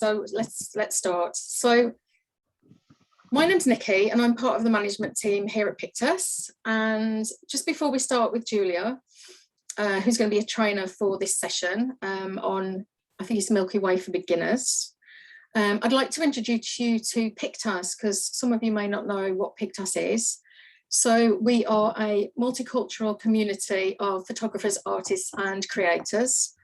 So let's start. So my name's Nikki and I'm part of the management team here at Pictas. And just before we start with Julia, who's going to be a trainer for this session on, I think it's Milky Way for beginners. I'd like to introduce you to Pictas because some of you may not know what Pictas is. So we are a multicultural community of photographers, artists and creators.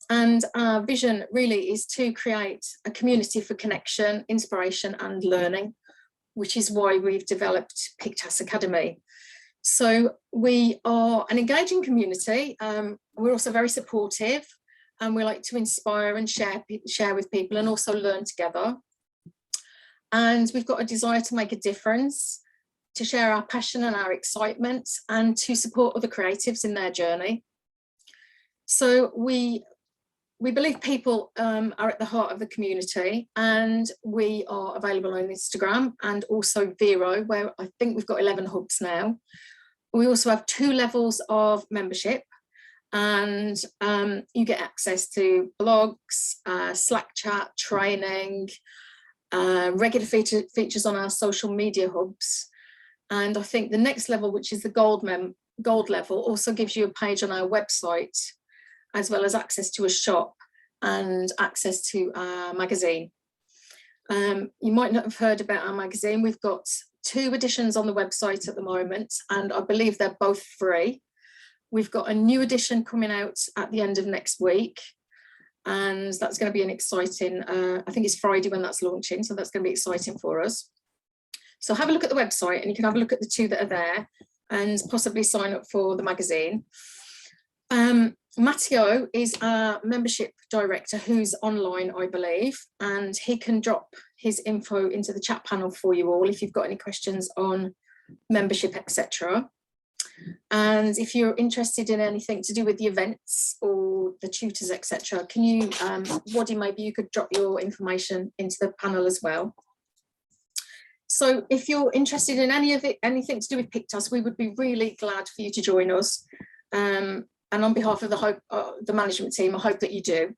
And our vision really is to create a community for connection, inspiration and learning, which is why we've developed Pictas Academy. So we are an engaging community. We're also very supportive and we like to inspire and share with people and also learn together. And we've got a desire to make a difference, to share our passion and our excitement and to support other creatives in their journey. So we believe people are at the heart of the community, and we are available on Instagram and also Vero, where I think we've got 11 hubs now. We also have 2 levels of membership, and you get access to blogs, Slack chat, training, regular features on our social media hubs. And I think the next level, which is the gold level, also gives you a page on our website, as well as access to a shop and access to our magazine. You might not have heard about our magazine. We've got 2 editions on the website at the moment, and I believe they're both free. We've got a new edition coming out at the end of next week, and that's going to be an exciting, I think it's Friday when that's launching, so that's going to be exciting for us. So have a look at the website and you can have a look at the 2 that are there and possibly sign up for the magazine. Matteo is our membership director who's online, I believe, and he can drop his info into the chat panel for you all if you've got any questions on membership, etc. And if you're interested in anything to do with the events or the tutors, etc., can you, Waddy, maybe you could drop your information into the panel as well. So if you're interested in anything to do with Pictas, we would be really glad for you to join us. And on behalf of the management team, I hope that you do.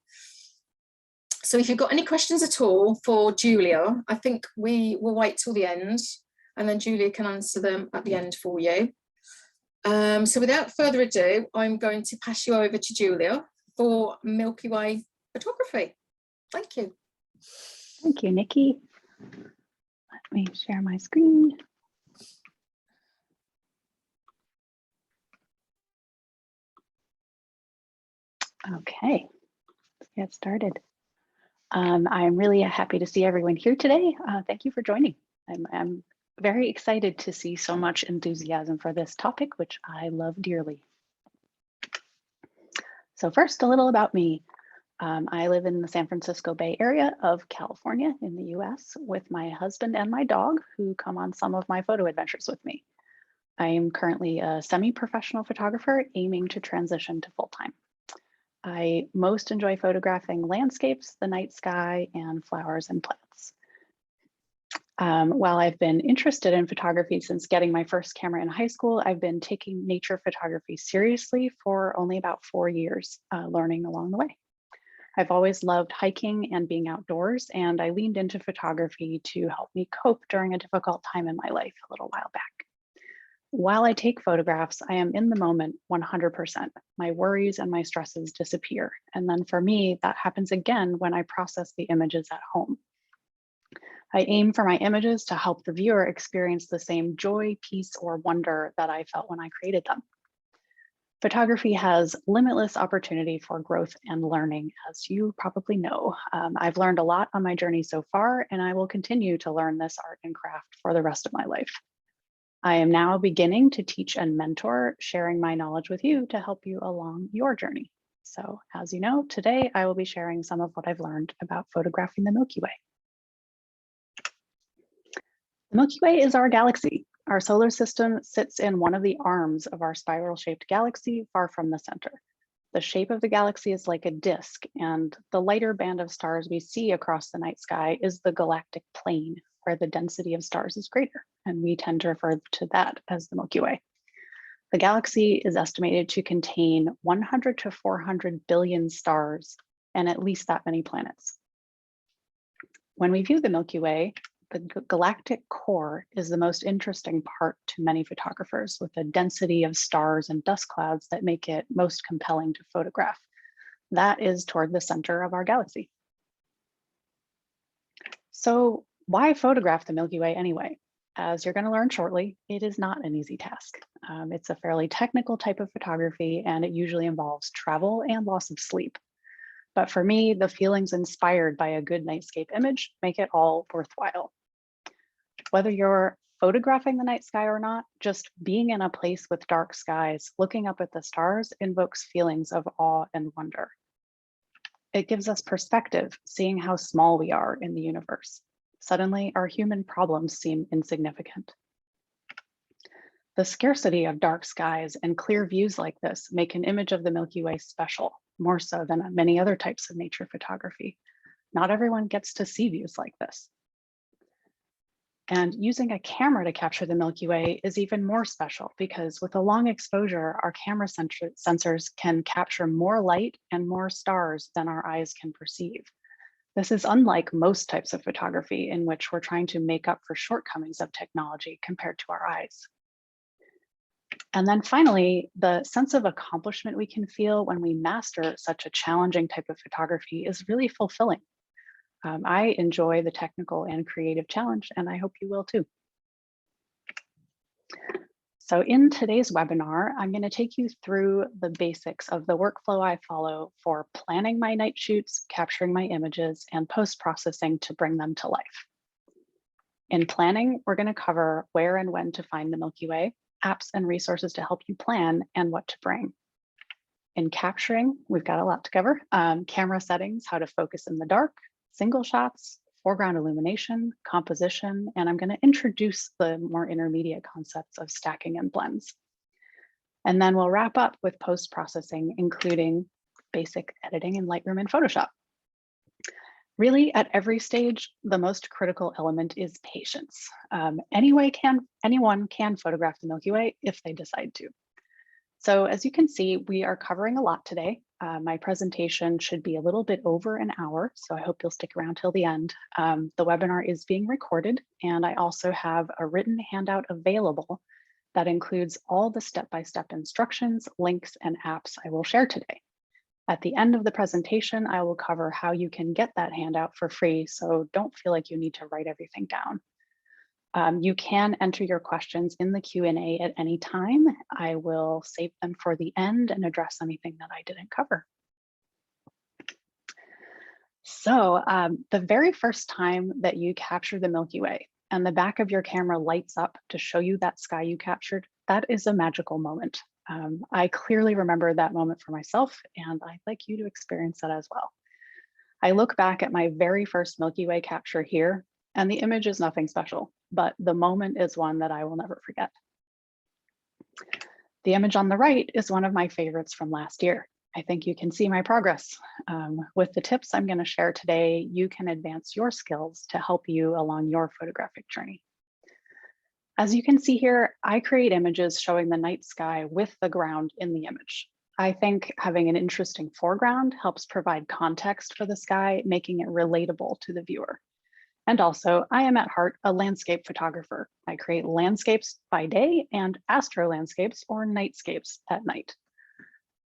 So if you've got any questions at all for Julia, I think we will wait till the end and then Julia can answer them at the end for you. So without further ado, I'm going to pass you over to Julia for Milky Way Photography. Thank you. Thank you, Nikki. Let me share my screen. Okay, let's get started. I'm really happy to see everyone here today. Thank you for joining. I'm very excited to see so much enthusiasm for this topic, which I love dearly. So first, a little about me. I live in the San Francisco Bay Area of California in the US with my husband and my dog who come on some of my photo adventures with me. I am currently a semi-professional photographer aiming to transition to full-time. I most enjoy photographing landscapes, the night sky, and flowers and plants. While I've been interested in photography since getting my first camera in high school, I've been taking nature photography seriously for only about 4 years, learning along the way. I've always loved hiking and being outdoors, and I leaned into photography to help me cope during a difficult time in my life a little while back. While I take photographs, I am in the moment 100%. My worries and my stresses disappear. And then for me, that happens again when I process the images at home. I aim for my images to help the viewer experience the same joy, peace, or wonder that I felt when I created them. Photography has limitless opportunity for growth and learning, as you probably know. I've learned a lot on my journey so far, and I will continue to learn this art and craft for the rest of my life. I am now beginning to teach and mentor, sharing my knowledge with you to help you along your journey. So as you know, today I will be sharing some of what I've learned about photographing the Milky Way. The Milky Way is our galaxy. Our solar system sits in one of the arms of our spiral-shaped galaxy far from the center. The shape of the galaxy is like a disk, and the lighter band of stars we see across the night sky is the galactic plane, where the density of stars is greater, and we tend to refer to that as the Milky Way. The galaxy is estimated to contain 100 to 400 billion stars and at least that many planets. When we view the Milky Way, the galactic core is the most interesting part to many photographers, with a density of stars and dust clouds that make it most compelling to photograph. That is toward the center of our galaxy. So why photograph the Milky Way anyway? As you're going to learn shortly, it is not an easy task. It's a fairly technical type of photography, and it usually involves travel and loss of sleep. But for me, the feelings inspired by a good nightscape image make it all worthwhile. Whether you're photographing the night sky or not, just being in a place with dark skies, looking up at the stars invokes feelings of awe and wonder. It gives us perspective, seeing how small we are in the universe. Suddenly, our human problems seem insignificant. The scarcity of dark skies and clear views like this make an image of the Milky Way special, more so than many other types of nature photography. Not everyone gets to see views like this. And using a camera to capture the Milky Way is even more special, because with a long exposure, our camera sensors can capture more light and more stars than our eyes can perceive. This is unlike most types of photography, in which we're trying to make up for shortcomings of technology compared to our eyes. And then finally, the sense of accomplishment we can feel when we master such a challenging type of photography is really fulfilling. I enjoy the technical and creative challenge, and I hope you will too. So in today's webinar, I'm going to take you through the basics of the workflow I follow for planning my night shoots, capturing my images, and post-processing to bring them to life. In planning, we're going to cover where and when to find the Milky Way, apps and resources to help you plan, and what to bring. In capturing, we've got a lot to cover. Camera settings, how to focus in the dark, single shots, foreground illumination, composition, and I'm going to introduce the more intermediate concepts of stacking and blends. And then we'll wrap up with post-processing, including basic editing in Lightroom and Photoshop. Really, at every stage, the most critical element is patience. Anyone can photograph the Milky Way if they decide to. So as you can see, we are covering a lot today. My presentation should be a little bit over an hour, so I hope you'll stick around till the end. The webinar is being recorded, and I also have a written handout available that includes all the step-by-step instructions, links, and apps I will share today. At the end of the presentation, I will cover how you can get that handout for free, so don't feel like you need to write everything down. You can enter your questions in the Q&A at any time. I will save them for the end and address anything that I didn't cover. So the very first time that you capture the Milky Way and the back of your camera lights up to show you that sky you captured, that is a magical moment. I clearly remember that moment for myself, and I'd like you to experience that as well. I look back at my very first Milky Way capture here, and the image is nothing special, but the moment is one that I will never forget. The image on the right is one of my favorites from last year. I think you can see my progress. With the tips I'm going to share today, you can advance your skills to help you along your photographic journey. As you can see here, I create images showing the night sky with the ground in the image. I think having an interesting foreground helps provide context for the sky, making it relatable to the viewer. And also, I am at heart a landscape photographer. I create landscapes by day and astro landscapes or nightscapes at night.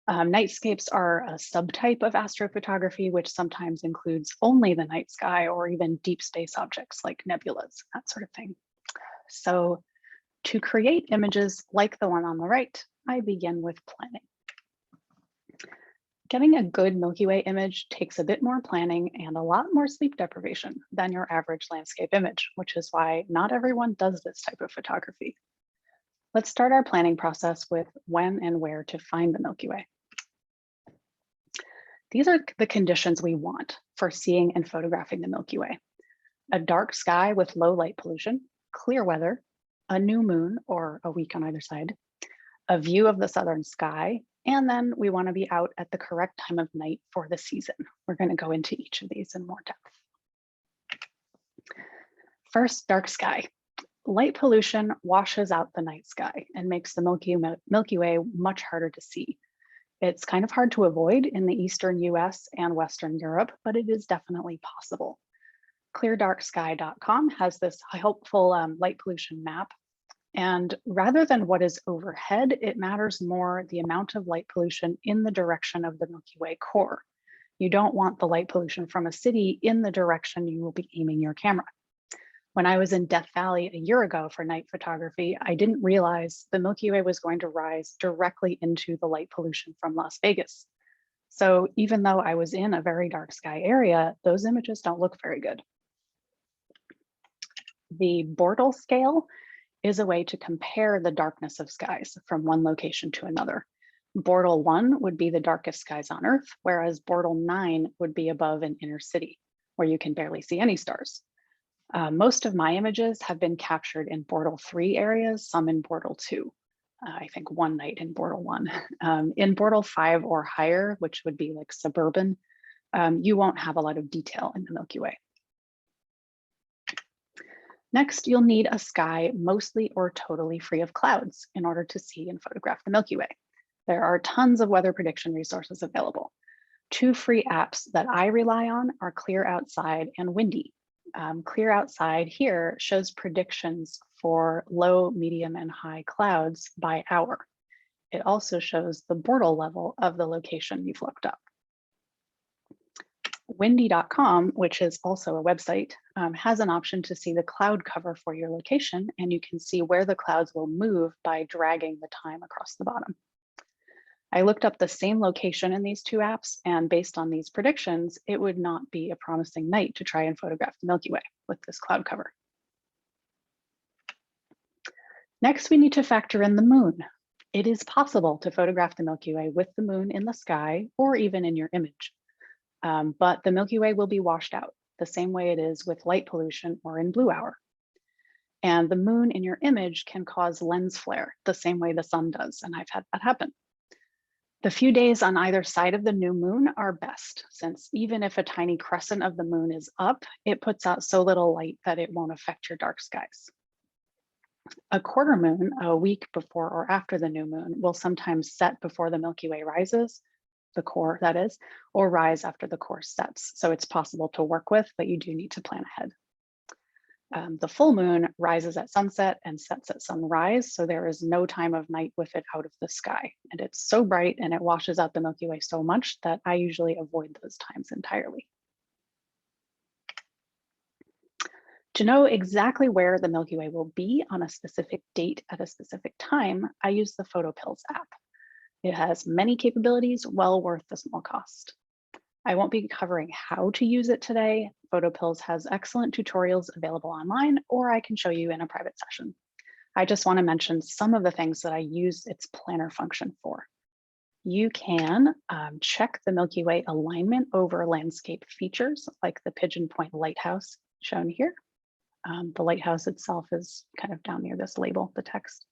Nightscapes are a subtype of astrophotography, which sometimes includes only the night sky or even deep space objects like nebulas, that sort of thing. So to create images like the one on the right, I begin with planning. Getting a good Milky Way image takes a bit more planning and a lot more sleep deprivation than your average landscape image, which is why not everyone does this type of photography. Let's start our planning process with when and where to find the Milky Way. These are the conditions we want for seeing and photographing the Milky Way: a dark sky with low light pollution, clear weather, a new moon or a week on either side, a view of the southern sky, and then we want to be out at the correct time of night for the season. We're going to go into each of these in more depth. First, dark sky. Light pollution washes out the night sky and makes the Milky Way much harder to see. It's kind of hard to avoid in the eastern US and Western Europe, but it is definitely possible. cleardarksky.com has this helpful light pollution map. And rather than what is overhead, it matters more the amount of light pollution in the direction of the Milky Way core. You don't want the light pollution from a city in the direction you will be aiming your camera. When I was in Death Valley a year ago for night photography, I didn't realize the Milky Way was going to rise directly into the light pollution from Las Vegas. So even though I was in a very dark sky area, those images don't look very good. The Bortle scale is a way to compare the darkness of skies from one location to another. Bortle 1 would be the darkest skies on Earth, whereas Bortle 9 would be above an inner city where you can barely see any stars. Most of my images have been captured in Bortle 3 areas, some in Bortle 2. I think one night in Bortle 1. In Bortle 5 or higher, which would be like suburban, you won't have a lot of detail in the Milky Way. Next, you'll need a sky mostly or totally free of clouds in order to see and photograph the Milky Way. There are tons of weather prediction resources available. 2 free apps that I rely on are Clear Outside and Windy. Clear Outside here shows predictions for low, medium, and high clouds by hour. It also shows the Bortle level of the location you've looked up. Windy.com, which is also a website, has an option to see the cloud cover for your location, and you can see where the clouds will move by dragging the time across the bottom. I looked up the same location in these 2 apps, and based on these predictions, it would not be a promising night to try and photograph the Milky Way with this cloud cover. Next, we need to factor in the moon. It is possible to photograph the Milky Way with the moon in the sky or even in your image. But the Milky Way will be washed out the same way it is with light pollution or in blue hour. And the moon in your image can cause lens flare the same way the sun does, and I've had that happen. The few days on either side of the new moon are best, since even if a tiny crescent of the moon is up, it puts out so little light that it won't affect your dark skies. A quarter moon, a week before or after the new moon, will sometimes set before the Milky Way rises, the core that is, or rise after the core sets. So it's possible to work with, but you do need to plan ahead. The full moon rises at sunset and sets at sunrise, so there is no time of night with it out of the sky. And it's so bright and it washes out the Milky Way so much that I usually avoid those times entirely. To know exactly where the Milky Way will be on a specific date at a specific time, I use the PhotoPills app. It has many capabilities, well worth the small cost. I won't be covering how to use it today. PhotoPills has excellent tutorials available online, or I can show you in a private session. I just want to mention some of the things that I use its planner function for. You can check the Milky Way alignment over landscape features like the Pigeon Point Lighthouse shown here. The lighthouse itself is kind of down near this label, the text.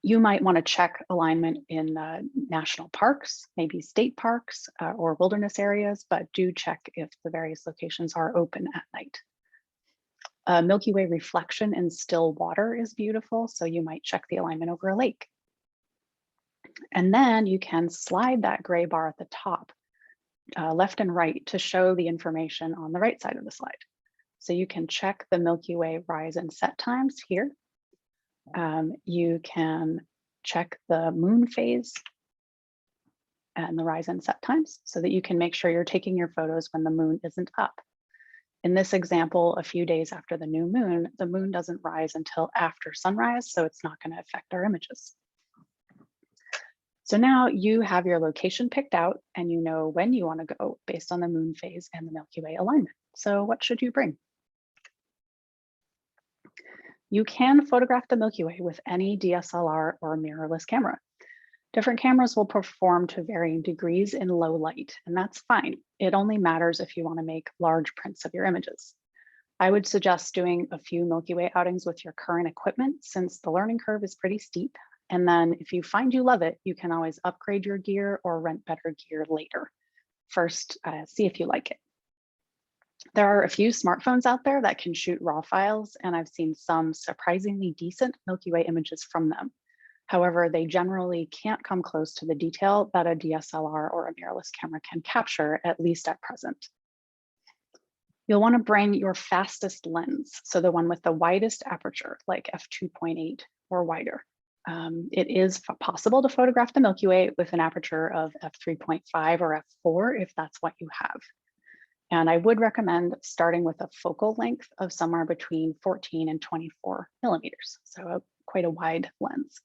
You might want to check alignment in national parks, maybe state parks or wilderness areas, but do check if the various locations are open at night. Milky Way reflection in still water is beautiful, so you might check the alignment over a lake. And then you can slide that gray bar at the top, left and right, to show the information on the right side of the slide. So you can check the Milky Way rise and set times here. You can check the moon phase and the rise and set times so that you can make sure you're taking your photos when the moon isn't up. In this example, a few days after the new moon, the moon doesn't rise until after sunrise, so it's not going to affect our images. So now you have your location picked out and you know when you want to go based on the moon phase and the Milky Way alignment. So what should you bring? You can photograph the Milky Way with any DSLR or mirrorless camera. Different cameras will perform to varying degrees in low light, and that's fine. It only matters if you want to make large prints of your images. I would suggest doing a few Milky Way outings with your current equipment since the learning curve is pretty steep. And then if you find you love it, you can always upgrade your gear or rent better gear later. First, see if you like it. There are a few smartphones out there that can shoot RAW files, and I've seen some surprisingly decent Milky Way images from them. However, they generally can't come close to the detail that a DSLR or a mirrorless camera can capture, at least at present. You'll want to bring your fastest lens, so the one with the widest aperture, like f2.8 or wider. It is possible to photograph the Milky Way with an aperture of f3.5 or f4 if that's what you have. And I would recommend starting with a focal length of somewhere between 14 and 24 millimeters, so quite a wide lens.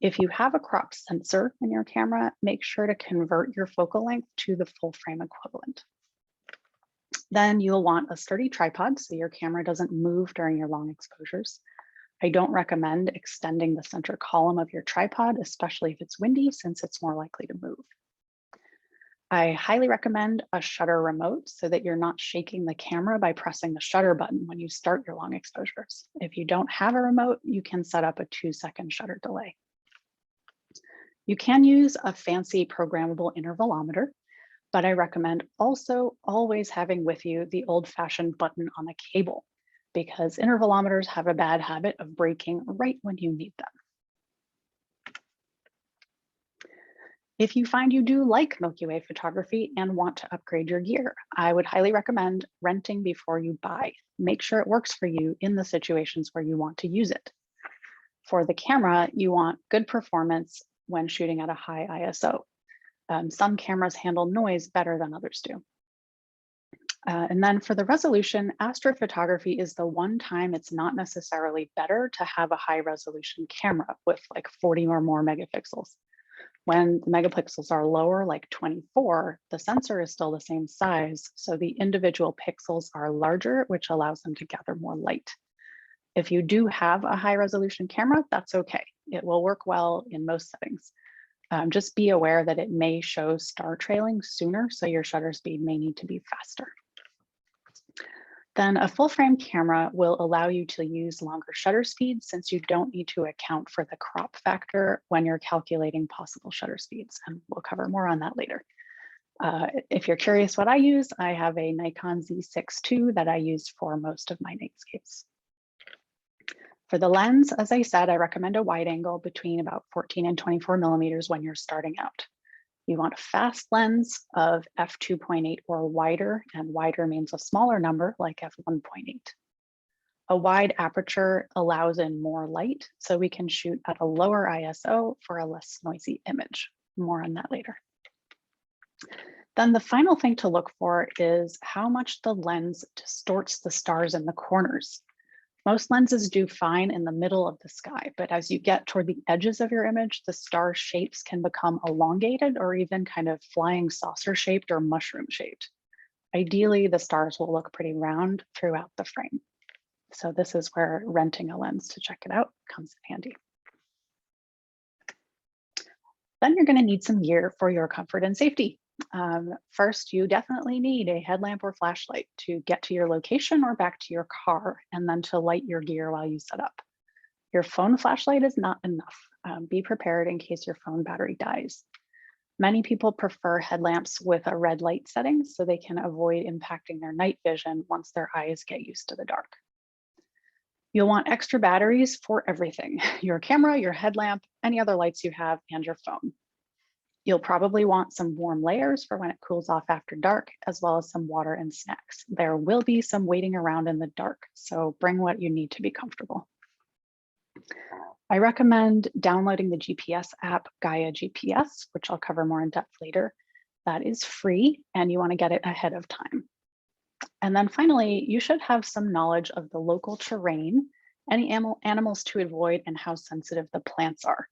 If you have a cropped sensor in your camera, make sure to convert your focal length to the full frame equivalent. Then you'll want a sturdy tripod so your camera doesn't move during your long exposures. I don't recommend extending the center column of your tripod, especially if it's windy, since it's more likely to move. I highly recommend a shutter remote so that you're not shaking the camera by pressing the shutter button when you start your long exposures. If you don't have a remote, you can set up a 2-second shutter delay. You can use a fancy programmable intervalometer, but I recommend also always having with you the old-fashioned button on a cable, because intervalometers have a bad habit of breaking right when you need them. If you find you do like Milky Way photography and want to upgrade your gear, I would highly recommend renting before you buy. Make sure it works for you in the situations where you want to use it. For the camera, you want good performance when shooting at a high ISO. Some cameras handle noise better than others do. And then for the resolution, astrophotography is the one time it's not necessarily better to have a high resolution camera with like 40 or more megapixels. When the megapixels are lower, like 24, the sensor is still the same size, so the individual pixels are larger, which allows them to gather more light. If you do have a high resolution camera, that's okay. It will work well in most settings. Just be aware that it may show star trailing sooner, so your shutter speed may need to be faster. Then a full frame camera will allow you to use longer shutter speeds since you don't need to account for the crop factor when you're calculating possible shutter speeds. And we'll cover more on that later. If you're curious what I use, I have a Nikon Z6 II that I use for most of my nightscapes. For the lens, as I said, I recommend a wide angle between about 14 and 24 millimeters when you're starting out. You want a fast lens of f2.8 or wider, and wider means a smaller number like f1.8. A wide aperture allows in more light, so we can shoot at a lower ISO for a less noisy image. More on that later. Then the final thing to look for is how much the lens distorts the stars in the corners. Most lenses do fine in the middle of the sky, but as you get toward the edges of your image, the star shapes can become elongated or even kind of flying saucer shaped or mushroom shaped. Ideally, the stars will look pretty round throughout the frame. So this is where renting a lens to check it out comes in handy. Then you're going to need some gear for your comfort and safety. First, you definitely need a headlamp or flashlight to get to your location or back to your car, and then to light your gear while you set up. Your phone flashlight is not enough. Be prepared in case your phone battery dies. Many people prefer headlamps with a red light setting so they can avoid impacting their night vision once their eyes get used to the dark. You'll want extra batteries for everything: your camera, your headlamp, any other lights you have, and your phone. You'll probably want some warm layers for when it cools off after dark, as well as some water and snacks. There will be some waiting around in the dark, so bring what you need to be comfortable. I recommend downloading the GPS app Gaia GPS, which I'll cover more in depth later. That is free, and you want to get it ahead of time. And then finally, you should have some knowledge of the local terrain, any animals to avoid, and how sensitive the plants are.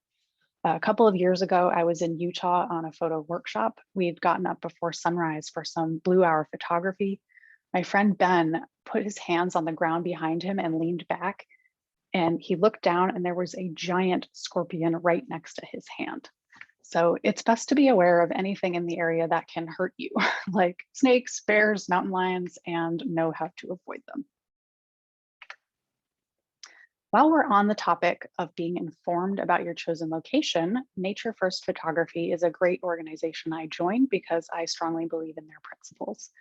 A couple of years ago, I was in Utah on a photo workshop. We'd gotten up before sunrise for some blue hour photography. My friend Ben put his hands on the ground behind him and leaned back, and he looked down and there was a giant scorpion right next to his hand. So it's best to be aware of anything in the area that can hurt you, like snakes, bears, mountain lions, and know how to avoid them. While we're on the topic of being informed about your chosen location, Nature First Photography is a great organization I joined because I strongly believe in their principles.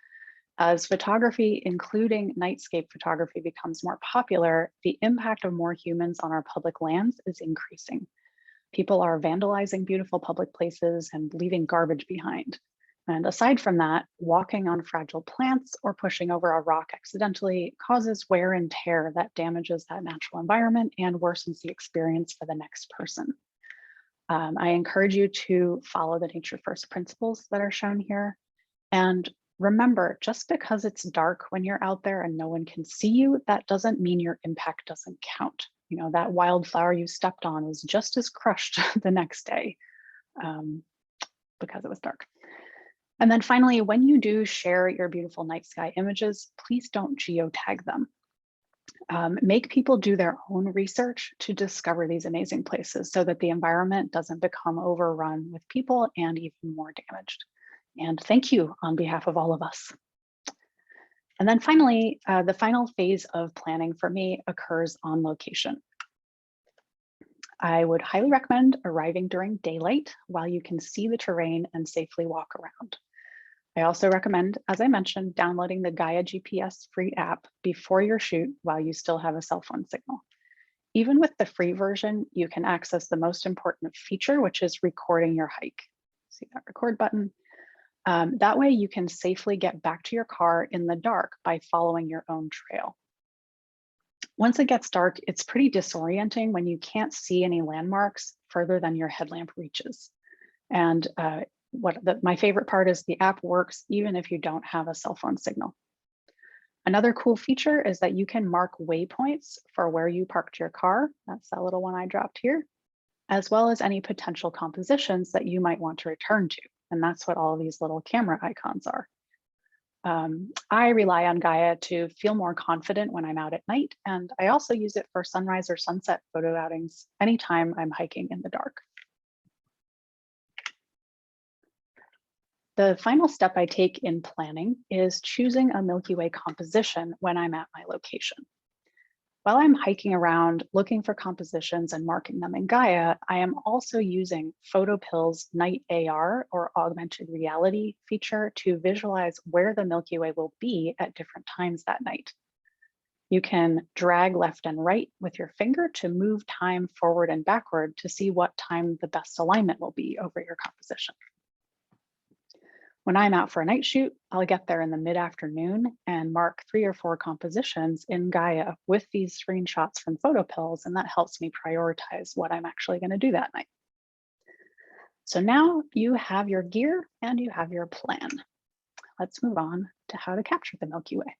As photography, including nightscape photography, becomes more popular, the impact of more humans on our public lands is increasing. People are vandalizing beautiful public places and leaving garbage behind. And aside from that, walking on fragile plants or pushing over a rock accidentally causes wear and tear that damages that natural environment and worsens the experience for the next person. I encourage you to follow the nature first principles that are shown here. And remember, just because it's dark when you're out there and no one can see you, that doesn't mean your impact doesn't count. You know, that wildflower you stepped on was just as crushed the next day because it was dark. And then finally, when you do share your beautiful night sky images, please don't geotag them. Make people do their own research to discover these amazing places so that the environment doesn't become overrun with people and even more damaged. And thank you on behalf of all of us. And then finally, the final phase of planning for me occurs on location. I would highly recommend arriving during daylight while you can see the terrain and safely walk around. I also recommend, as I mentioned, downloading the Gaia GPS free app before your shoot while you still have a cell phone signal. Even with the free version, you can access the most important feature, which is recording your hike. See that record button? That way you can safely get back to your car in the dark by following your own trail. Once it gets dark, it's pretty disorienting when you can't see any landmarks further than your headlamp reaches. And my favorite part is the app works even if you don't have a cell phone signal. Another cool feature is that you can mark waypoints for where you parked your car. That's that little one I dropped here, as well as any potential compositions that you might want to return to. And that's what all of these little camera icons are. I rely on Gaia to feel more confident when I'm out at night, and I also use it for sunrise or sunset photo outings anytime I'm hiking in the dark. The final step I take in planning is choosing a Milky Way composition when I'm at my location. While I'm hiking around looking for compositions and marking them in Gaia, I am also using PhotoPill's Night AR or augmented reality feature to visualize where the Milky Way will be at different times that night. You can drag left and right with your finger to move time forward and backward to see what time the best alignment will be over your composition. When I'm out for a night shoot, I'll get there in the mid-afternoon and mark 3 or 4 compositions in Gaia with these screenshots from PhotoPills, and that helps me prioritize what I'm actually going to do that night. So now you have your gear and you have your plan. Let's move on to how to capture the Milky Way.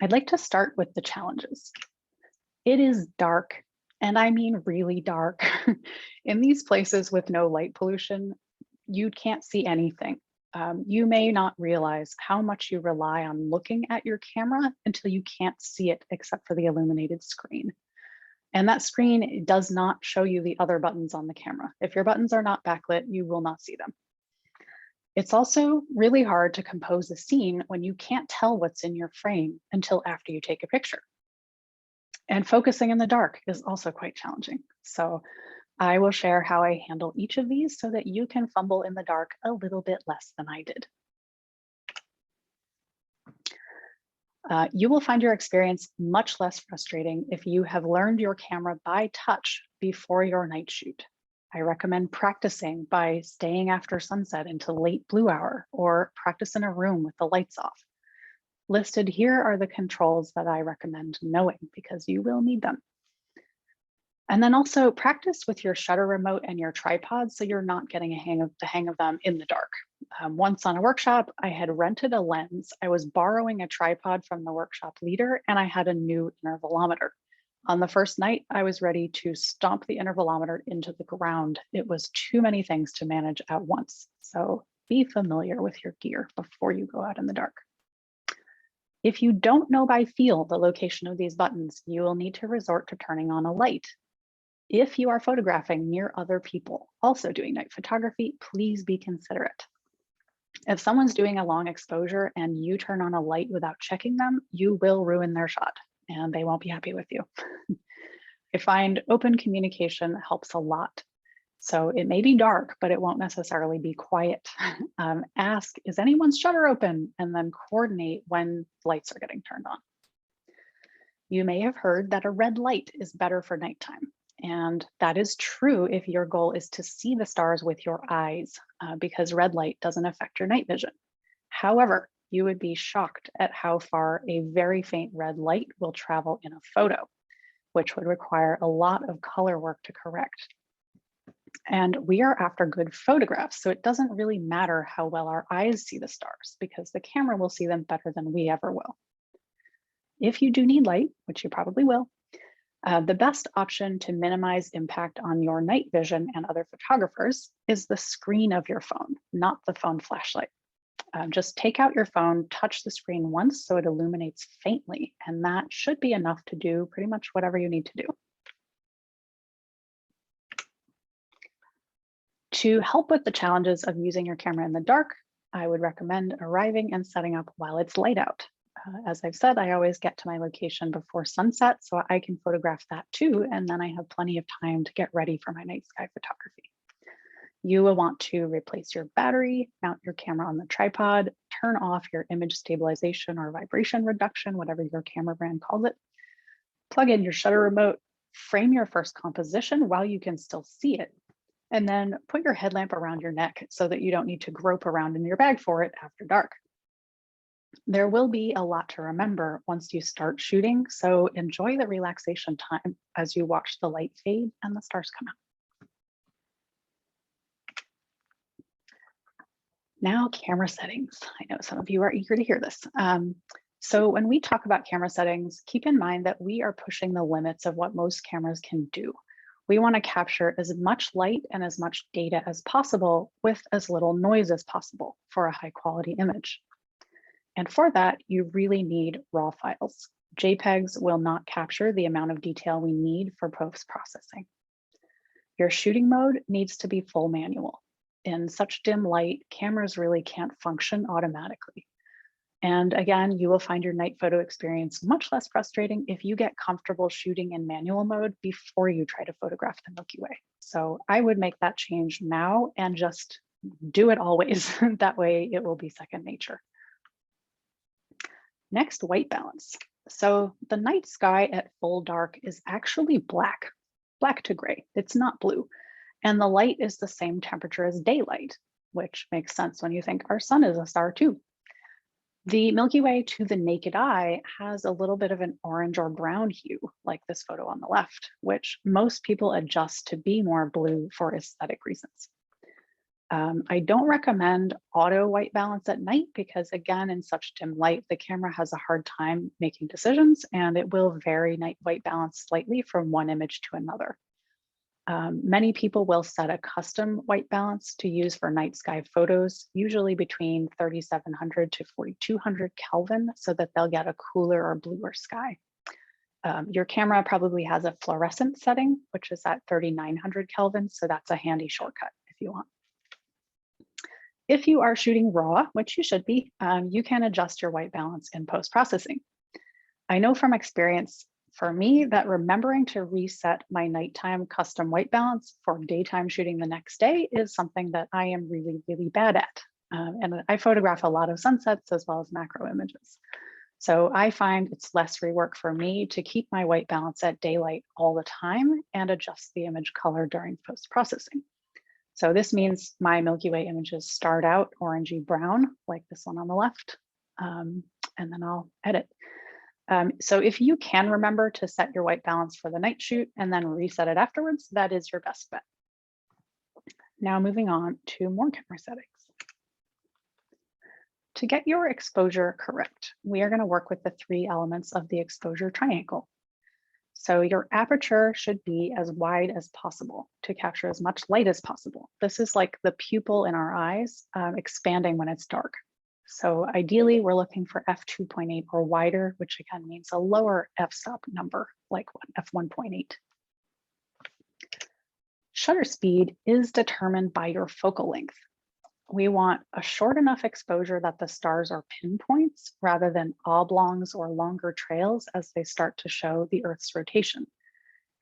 I'd like to start with the challenges. It is dark, and I mean really dark. In these places with no light pollution, you can't see anything. You may not realize how much you rely on looking at your camera until you can't see it except for the illuminated screen. And that screen does not show you the other buttons on the camera. If your buttons are not backlit, you will not see them. It's also really hard to compose a scene when you can't tell what's in your frame until after you take a picture. And focusing in the dark is also quite challenging. So I will share how I handle each of these so that you can fumble in the dark a little bit less than I did. You will find your experience much less frustrating if you have learned your camera by touch before your night shoot. I recommend practicing by staying after sunset until late blue hour, or practice in a room with the lights off. Listed here are the controls that I recommend knowing because you will need them. And then also practice with your shutter remote and your tripod so you're not getting the hang of them in the dark. Once on a workshop, I had rented a lens. I was borrowing a tripod from the workshop leader, and I had a new intervalometer. On the first night, I was ready to stomp the intervalometer into the ground. It was too many things to manage at once. So be familiar with your gear before you go out in the dark. If you don't know by feel the location of these buttons, you will need to resort to turning on a light. If you are photographing near other people also doing night photography, please be considerate. If someone's doing a long exposure and you turn on a light without checking them, you will ruin their shot and they won't be happy with you. I find open communication helps a lot. So it may be dark, but it won't necessarily be quiet. Ask, is anyone's shutter open? And then coordinate when lights are getting turned on. You may have heard that a red light is better for nighttime. And that is true if your goal is to see the stars with your eyes. because red light doesn't affect your night vision. However, you would be shocked at how far a very faint red light will travel in a photo, which would require a lot of color work to correct. And we are after good photographs, so it doesn't really matter how well our eyes see the stars because the camera will see them better than we ever will. If you do need light, which you probably will, the best option to minimize impact on your night vision and other photographers is the screen of your phone, not the phone flashlight. Just take out your phone, touch the screen once so it illuminates faintly, and that should be enough to do pretty much whatever you need to do. To help with the challenges of using your camera in the dark, I would recommend arriving and setting up while it's light out. As I've said, I always get to my location before sunset so I can photograph that too, and then I have plenty of time to get ready for my night sky photography. You will want to replace your battery, mount your camera on the tripod, turn off your image stabilization or vibration reduction, whatever your camera brand calls it, plug in your shutter remote, frame your first composition while you can still see it, and then put your headlamp around your neck so that you don't need to grope around in your bag for it after dark. There will be a lot to remember once you start shooting, so enjoy the relaxation time as you watch the light fade and the stars come out. Now, camera settings. I know some of you are eager to hear this. So when we talk about camera settings, keep in mind that we are pushing the limits of what most cameras can do. We want to capture as much light and as much data as possible with as little noise as possible for a high quality image. And for that, you really need raw files. JPEGs will not capture the amount of detail we need for post-processing. Your shooting mode needs to be full manual. In such dim light, cameras really can't function automatically. And again, you will find your night photo experience much less frustrating if you get comfortable shooting in manual mode before you try to photograph the Milky Way. So I would make that change now and just do it always. That way it will be second nature. Next, white balance. So the night sky at full dark is actually black to gray. It's not blue. And the light is the same temperature as daylight, which makes sense when you think our sun is a star too. The Milky Way to the naked eye has a little bit of an orange or brown hue, like this photo on the left, which most people adjust to be more blue for aesthetic reasons. I don't recommend auto white balance at night because again, in such dim light, the camera has a hard time making decisions and it will vary night white balance slightly from one image to another. Many people will set a custom white balance to use for night sky photos, usually between 3700 to 4200 Kelvin, so that they'll get a cooler or bluer sky. Your camera probably has a fluorescent setting, which is at 3900 Kelvin, so that's a handy shortcut if you want. If you are shooting raw, which you should be, you can adjust your white balance in post-processing. I know from experience, for me, that remembering to reset my nighttime custom white balance for daytime shooting the next day is something that I am really, really bad at. And I photograph a lot of sunsets as well as macro images. So I find it's less rework for me to keep my white balance at daylight all the time and adjust the image color during post-processing. So this means my Milky Way images start out orangey brown, like this one on the left, and then I'll edit. So if you can remember to set your white balance for the night shoot and then reset it afterwards, that is your best bet. Now moving on to more camera settings. To get your exposure correct, we are going to work with the three elements of the exposure triangle. So your aperture should be as wide as possible to capture as much light as possible. This is like the pupil in our eyes expanding when it's dark. So ideally, we're looking for f2.8 or wider, which again means a lower f-stop number, like f1.8. Shutter speed is determined by your focal length. We want a short enough exposure that the stars are pinpoints rather than oblongs or longer trails as they start to show the Earth's rotation.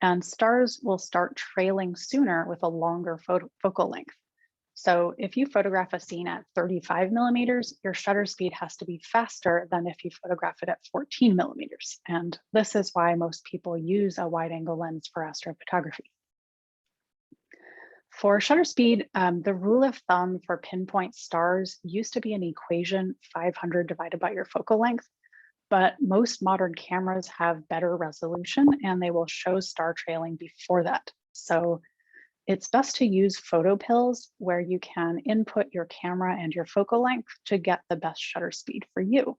And stars will start trailing sooner with a longer focal length. So if you photograph a scene at 35 millimeters, your shutter speed has to be faster than if you photograph it at 14 millimeters. And this is why most people use a wide angle lens for astrophotography. For shutter speed, the rule of thumb for pinpoint stars used to be an equation 500 divided by your focal length, but most modern cameras have better resolution and they will show star trailing before that. So it's best to use photo pills where you can input your camera and your focal length to get the best shutter speed for you.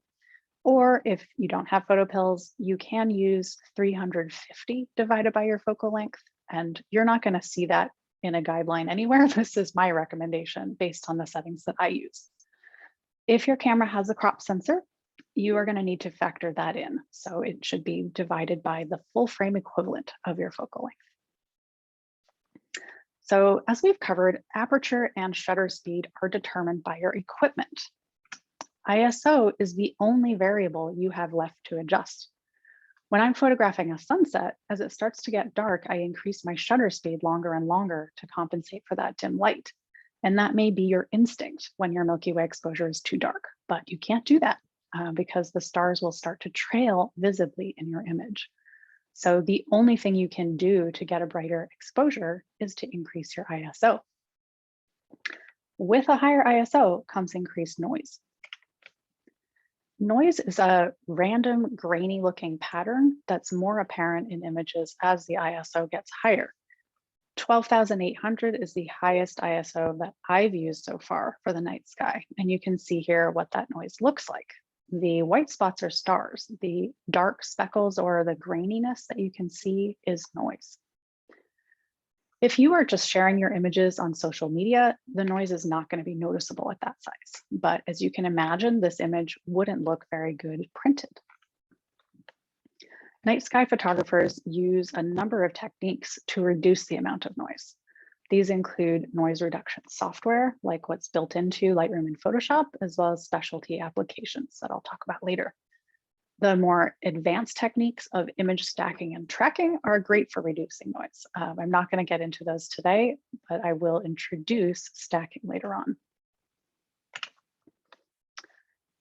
Or if you don't have photo pills, you can use 350 divided by your focal length, and you're not going to see that in a guideline anywhere. This is my recommendation based on the settings that I use. If your camera has a crop sensor, you are going to need to factor that in. So it should be divided by the full frame equivalent of your focal length. So as we've covered, aperture and shutter speed are determined by your equipment. ISO is the only variable you have left to adjust. When I'm photographing a sunset, as it starts to get dark, I increase my shutter speed longer and longer to compensate for that dim light. And that may be your instinct when your Milky Way exposure is too dark, but you can't do that because the stars will start to trail visibly in your image. So the only thing you can do to get a brighter exposure is to increase your ISO. With a higher ISO comes increased noise. Noise is a random grainy looking pattern that's more apparent in images as the ISO gets higher. 12,800 is the highest ISO that I've used so far for the night sky. And you can see here what that noise looks like. The white spots are stars. The dark speckles or the graininess that you can see is noise. If you are just sharing your images on social media, the noise is not going to be noticeable at that size. But as you can imagine, this image wouldn't look very good printed. Night sky photographers use a number of techniques to reduce the amount of noise. These include noise reduction software, like what's built into Lightroom and Photoshop, as well as specialty applications that I'll talk about later. The more advanced techniques of image stacking and tracking are great for reducing noise. I'm not going to get into those today, but I will introduce stacking later on.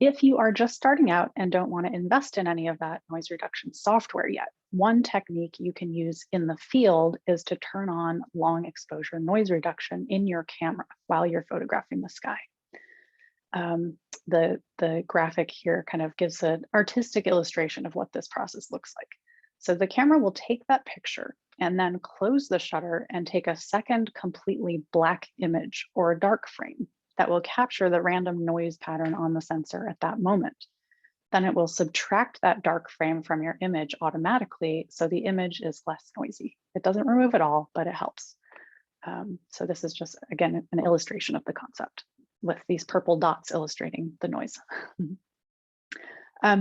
If you are just starting out and don't want to invest in any of that noise reduction software yet, one technique you can use in the field is to turn on long exposure noise reduction in your camera while you're photographing the sky. The graphic here kind of gives an artistic illustration of what this process looks like. So the camera will take that picture and then close the shutter and take a second completely black image or a dark frame that will capture the random noise pattern on the sensor at that moment. Then it will subtract that dark frame from your image automatically so the image is less noisy. It doesn't remove it all, but it helps. So this is just, again, an illustration of the concept with these purple dots illustrating the noise.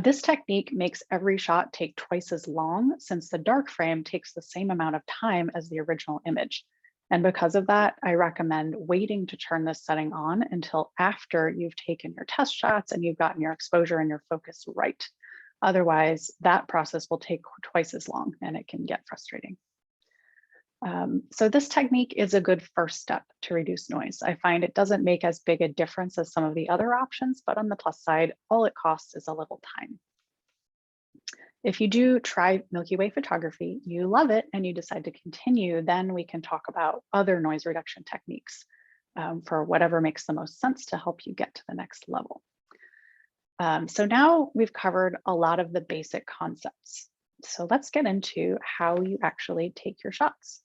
This technique makes every shot take twice as long since the dark frame takes the same amount of time as the original image. And because of that, I recommend waiting to turn this setting on until after you've taken your test shots and you've gotten your exposure and your focus right. Otherwise, that process will take twice as long and it can get frustrating. So this technique is a good first step to reduce noise. I find it doesn't make as big a difference as some of the other options, but on the plus side, all it costs is a little time. If you do try Milky Way photography, you love it, and you decide to continue, then we can talk about other noise reduction techniques for whatever makes the most sense to help you get to the next level. So now we've covered a lot of the basic concepts. So let's get into how you actually take your shots.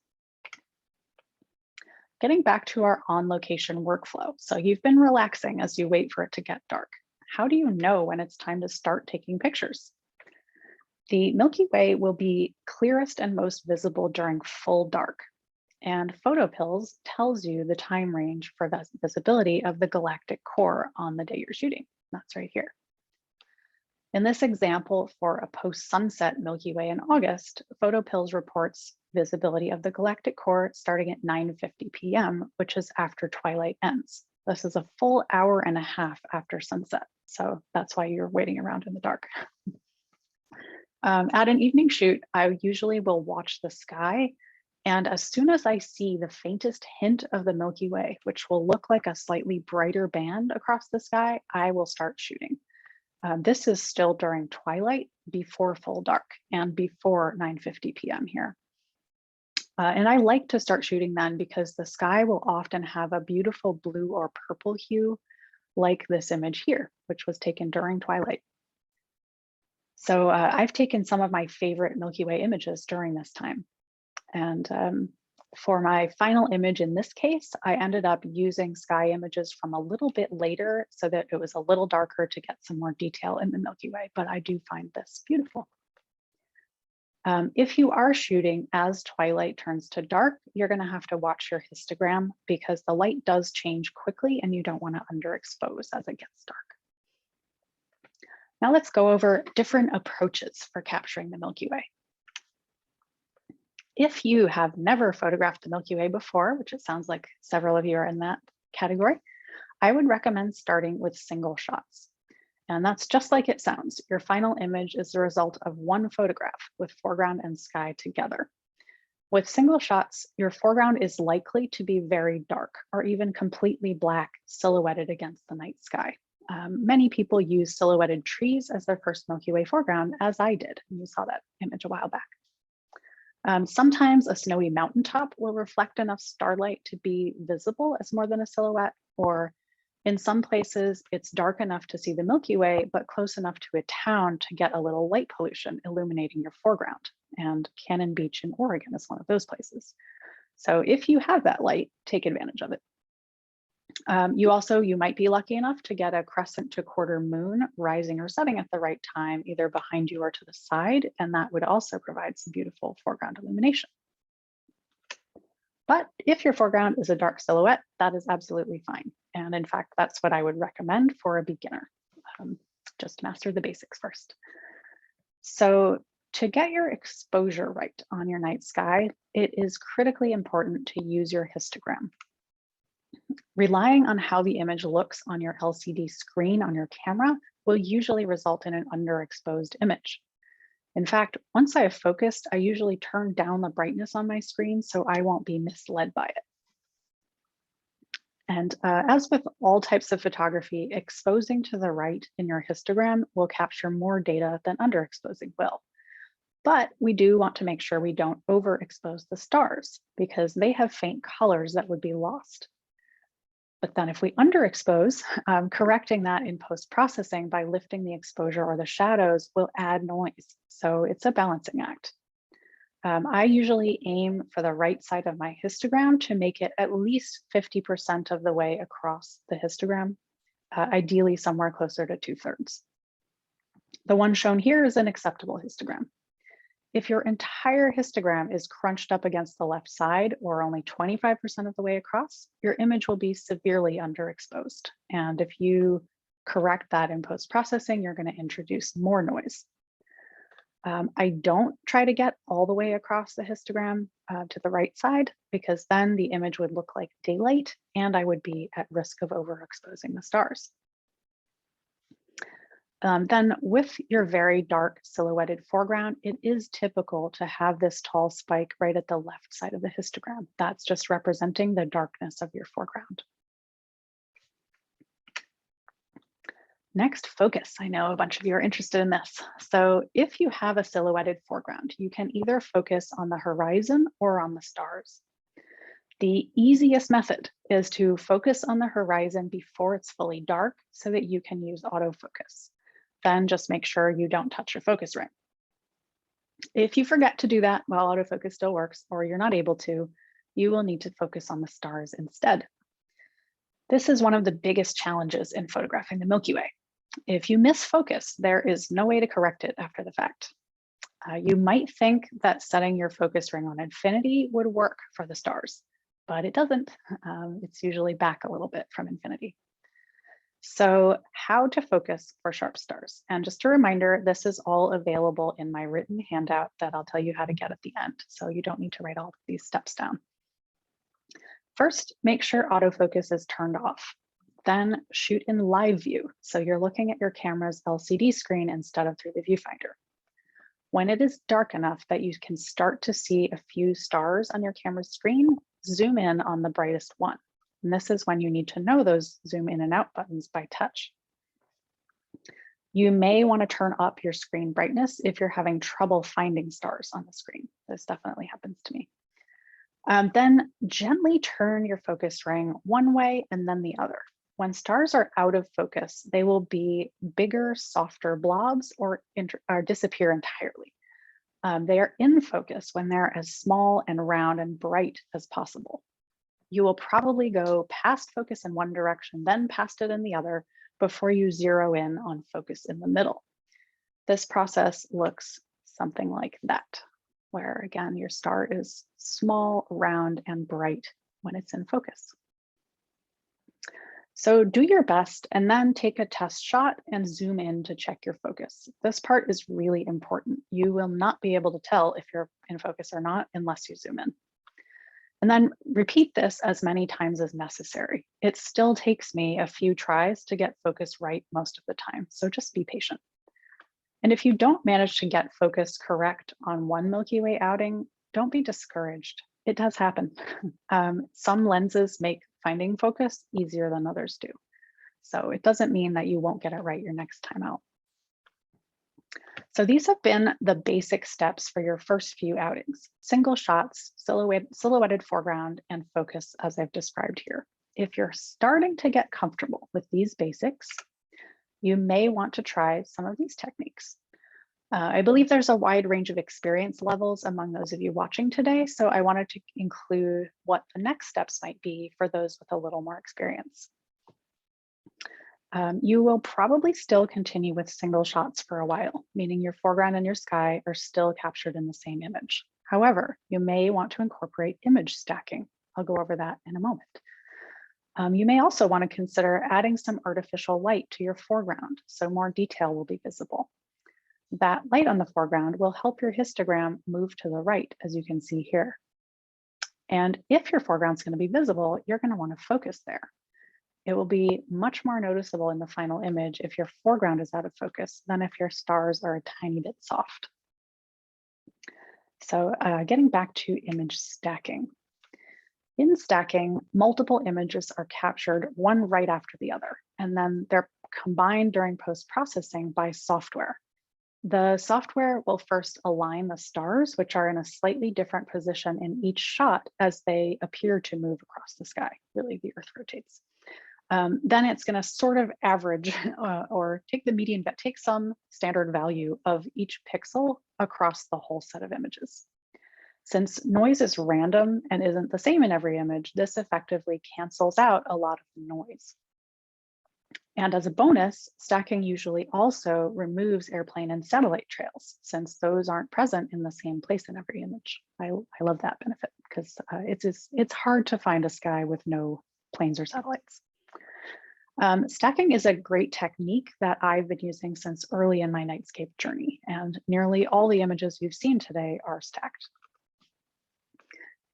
Getting back to our on-location workflow. So you've been relaxing as you wait for it to get dark. How do you know when it's time to start taking pictures? The Milky Way will be clearest and most visible during full dark. And PhotoPills tells you the time range for visibility of the galactic core on the day you're shooting. That's right here. In this example for a post-sunset Milky Way in August, PhotoPills reports visibility of the galactic core starting at 9:50 p.m., which is after twilight ends. This is a full hour and a half after sunset. So that's why you're waiting around in the dark. At an evening shoot, I usually will watch the sky. And as soon as I see the faintest hint of the Milky Way, which will look like a slightly brighter band across the sky, I will start shooting. This is still during twilight, before full dark, and before 9:50 p.m. here. And I like to start shooting then because the sky will often have a beautiful blue or purple hue like this image here, which was taken during twilight. So I've taken some of my favorite Milky Way images during this time. And for my final image in this case, I ended up using sky images from a little bit later so that it was a little darker to get some more detail in the Milky Way, but I do find this beautiful. If you are shooting as twilight turns to dark, you're going to have to watch your histogram because the light does change quickly and you don't want to underexpose as it gets dark. Now let's go over different approaches for capturing the Milky Way. If you have never photographed the Milky Way before, which it sounds like several of you are in that category, I would recommend starting with single shots. And that's just like it sounds. Your final image is the result of one photograph with foreground and sky together. With single shots, your foreground is likely to be very dark or even completely black, silhouetted against the night sky. Many people use silhouetted trees as their first Milky Way foreground, as I did. You saw that image a while back. Sometimes a snowy mountaintop will reflect enough starlight to be visible as more than a silhouette, or in some places, it's dark enough to see the Milky Way, but close enough to a town to get a little light pollution illuminating your foreground. And Cannon Beach in Oregon is one of those places. So if you have that light, take advantage of it. You might be lucky enough to get a crescent to quarter moon rising or setting at the right time, either behind you or to the side, and that would also provide some beautiful foreground illumination. But if your foreground is a dark silhouette, that is absolutely fine. And in fact, that's what I would recommend for a beginner. Just master the basics first. So to get your exposure right on your night sky, it is critically important to use your histogram. Relying on how the image looks on your LCD screen on your camera will usually result in an underexposed image. In fact, once I have focused, I usually turn down the brightness on my screen so I won't be misled by it. And as with all types of photography, exposing to the right in your histogram will capture more data than underexposing will. But we do want to make sure we don't overexpose the stars because they have faint colors that would be lost. But then if we underexpose, correcting that in post-processing by lifting the exposure or the shadows will add noise. So it's a balancing act. I usually aim for the right side of my histogram to make it at least 50% of the way across the histogram, ideally somewhere closer to 2/3. The one shown here is an acceptable histogram. If your entire histogram is crunched up against the left side or only 25% of the way across, your image will be severely underexposed. And if you correct that in post-processing, you're going to introduce more noise. I don't try to get all the way across the histogram to the right side because then the image would look like daylight and I would be at risk of overexposing the stars. Then with your very dark silhouetted foreground, it is typical to have this tall spike right at the left side of the histogram. That's just representing the darkness of your foreground. Next, focus. I know a bunch of you are interested in this. So if you have a silhouetted foreground, you can either focus on the horizon or on the stars. The easiest method is to focus on the horizon before it's fully dark so that you can use autofocus. Then just make sure you don't touch your focus ring. If you forget to do that while autofocus still works, or you're not able to, you will need to focus on the stars instead. This is one of the biggest challenges in photographing the Milky Way. If you miss focus, there is no way to correct it after the fact. You might think that setting your focus ring on infinity would work for the stars, but it doesn't. It's usually back a little bit from infinity. So how to focus for sharp stars. And just a reminder, this is all available in my written handout that I'll tell you how to get at the end. So you don't need to write all of these steps down. First, make sure autofocus is turned off. Then shoot in live view. So you're looking at your camera's LCD screen instead of through the viewfinder. When it is dark enough that you can start to see a few stars on your camera's screen, zoom in on the brightest one. And this is when you need to know those zoom in and out buttons by touch. You may want to turn up your screen brightness if you're having trouble finding stars on the screen. This definitely happens to me. Then gently turn your focus ring one way and then the other. When stars are out of focus, they will be bigger, softer blobs or disappear entirely. They are in focus when they're as small and round and bright as possible. You will probably go past focus in one direction, then past it in the other, before you zero in on focus in the middle. This process looks something like that, where again, your star is small, round, and bright when it's in focus. So do your best and then take a test shot and zoom in to check your focus. This part is really important. You will not be able to tell if you're in focus or not unless you zoom in. And then repeat this as many times as necessary. It still takes me a few tries to get focus right most of the time, so just be patient. And if you don't manage to get focus correct on one Milky Way outing, don't be discouraged. It does happen. Some lenses make finding focus easier than others do. So it doesn't mean that you won't get it right your next time out. So these have been the basic steps for your first few outings: single shots, silhouetted foreground, and focus as I've described here. If you're starting to get comfortable with these basics, you may want to try some of these techniques. I believe there's a wide range of experience levels among those of you watching today, so I wanted to include what the next steps might be for those with a little more experience. You will probably still continue with single shots for a while, meaning your foreground and your sky are still captured in the same image. However, you may want to incorporate image stacking. I'll go over that in a moment. You may also want to consider adding some artificial light to your foreground, so more detail will be visible. That light on the foreground will help your histogram move to the right, as you can see here. And if your foreground is going to be visible, you're going to want to focus there. It will be much more noticeable in the final image if your foreground is out of focus than if your stars are a tiny bit soft. So getting back to image stacking. In stacking, multiple images are captured one right after the other, and then they're combined during post-processing by software. The software will first align the stars, which are in a slightly different position in each shot as they appear to move across the sky. Really, the Earth rotates. Then it's going to sort of average or take the median, take some standard value of each pixel across the whole set of images. Since noise is random and isn't the same in every image, this effectively cancels out a lot of the noise. And as a bonus, stacking usually also removes airplane and satellite trails, since those aren't present in the same place in every image. I love that benefit because it's hard to find a sky with no planes or satellites. Stacking is a great technique that I've been using since early in my nightscape journey, and nearly all the images you've seen today are stacked.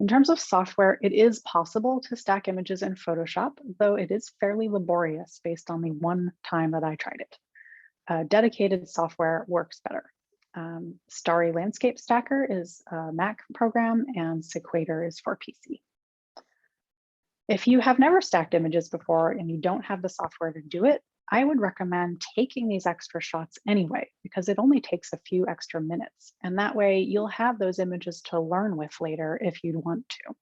In terms of software, it is possible to stack images in Photoshop, though it is fairly laborious based on the one time that I tried it. Dedicated software works better. Starry Landscape Stacker is a Mac program, and Sequator is for PC. If you have never stacked images before and you don't have the software to do it, I would recommend taking these extra shots anyway, because it only takes a few extra minutes. And that way you'll have those images to learn with later if you'd want to.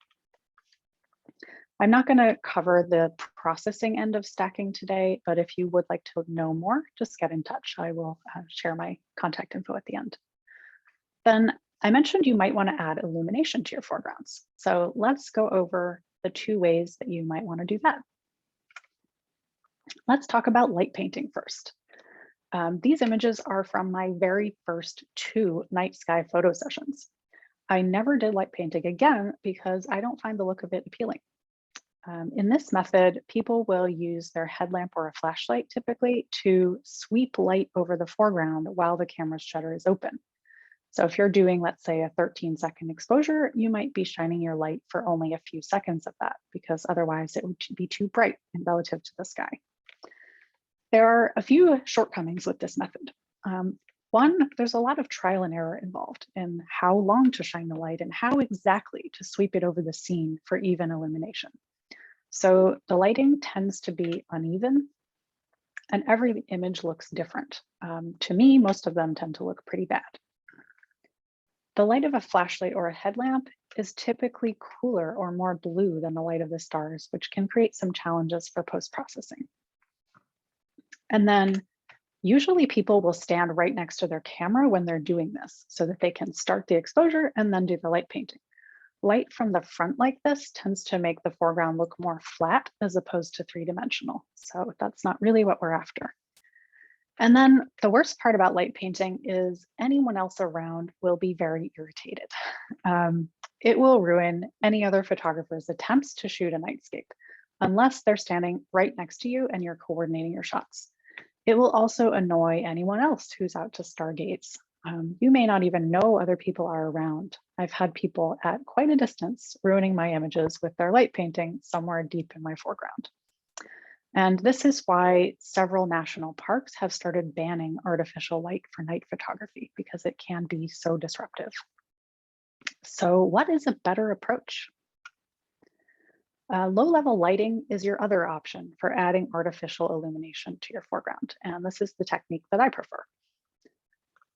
I'm not going to cover the processing end of stacking today, but if you would like to know more, just get in touch. I will share my contact info at the end. Then I mentioned you might want to add illumination to your foregrounds. So let's go over the two ways that you might want to do that. Let's talk about light painting first. These images are from my very first 2 night sky photo sessions. I never did light painting again because I don't find the look of it appealing. In this method, people will use their headlamp or a flashlight typically to sweep light over the foreground while the camera's shutter is open. So if you're doing, let's say, a 13-second exposure, you might be shining your light for only a few seconds of that, because otherwise it would be too bright and relative to the sky. There are a few shortcomings with this method. One, there's a lot of trial and error involved in how long to shine the light and how exactly to sweep it over the scene for even illumination. So the lighting tends to be uneven and every image looks different. To me, most of them tend to look pretty bad. The light of a flashlight or a headlamp is typically cooler or more blue than the light of the stars, which can create some challenges for post-processing. And then usually people will stand right next to their camera when they're doing this so that they can start the exposure and then do the light painting. Light from the front like this tends to make the foreground look more flat as opposed to three-dimensional. So that's not really what we're after. And then the worst part about light painting is anyone else around will be very irritated. It will ruin any other photographer's attempts to shoot a nightscape, unless they're standing right next to you and you're coordinating your shots. It will also annoy anyone else who's out to stargaze. You may not even know other people are around. I've had people at quite a distance ruining my images with their light painting somewhere deep in my foreground. And this is why several national parks have started banning artificial light for night photography, because it can be so disruptive. So what is a better approach? Low-level lighting is your other option for adding artificial illumination to your foreground. And this is the technique that I prefer.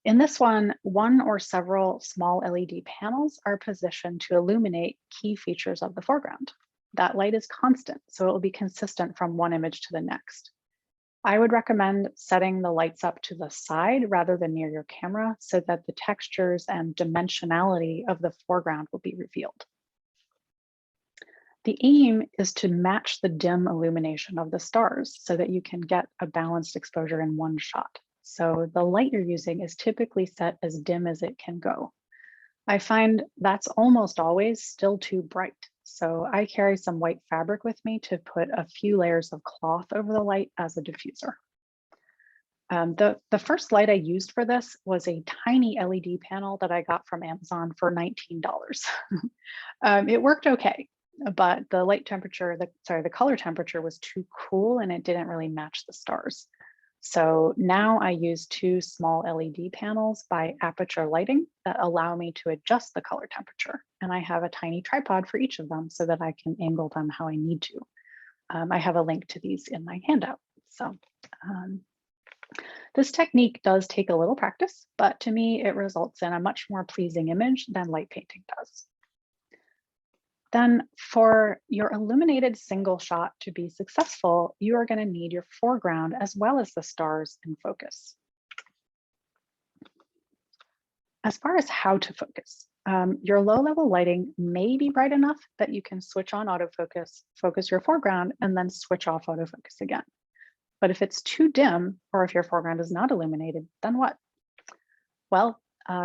In this one or several small LED panels are positioned to illuminate key features of the foreground. That light is constant, so it will be consistent from one image to the next. I would recommend setting the lights up to the side rather than near your camera so that the textures and dimensionality of the foreground will be revealed. The aim is to match the dim illumination of the stars so that you can get a balanced exposure in one shot. So the light you're using is typically set as dim as it can go. I find that's almost always still too bright. So I carry some white fabric with me to put a few layers of cloth over the light as a diffuser. The first light I used for this was a tiny LED panel that I got from Amazon for $19. It worked okay, but the light temperature, the color temperature was too cool and it didn't really match the stars. So now I use two small LED panels by Aperture Lighting that allow me to adjust the color temperature. And I have a tiny tripod for each of them so that I can angle them how I need to. I have a link to these in my handout. So this technique does take a little practice, but to me, it results in a much more pleasing image than light painting does. Then for your illuminated single shot to be successful, you are going to need your foreground as well as the stars in focus. As far as how to focus, your low-level lighting may be bright enough that you can switch on autofocus, focus your foreground, and then switch off autofocus again. But if it's too dim, or if your foreground is not illuminated, then what? Well,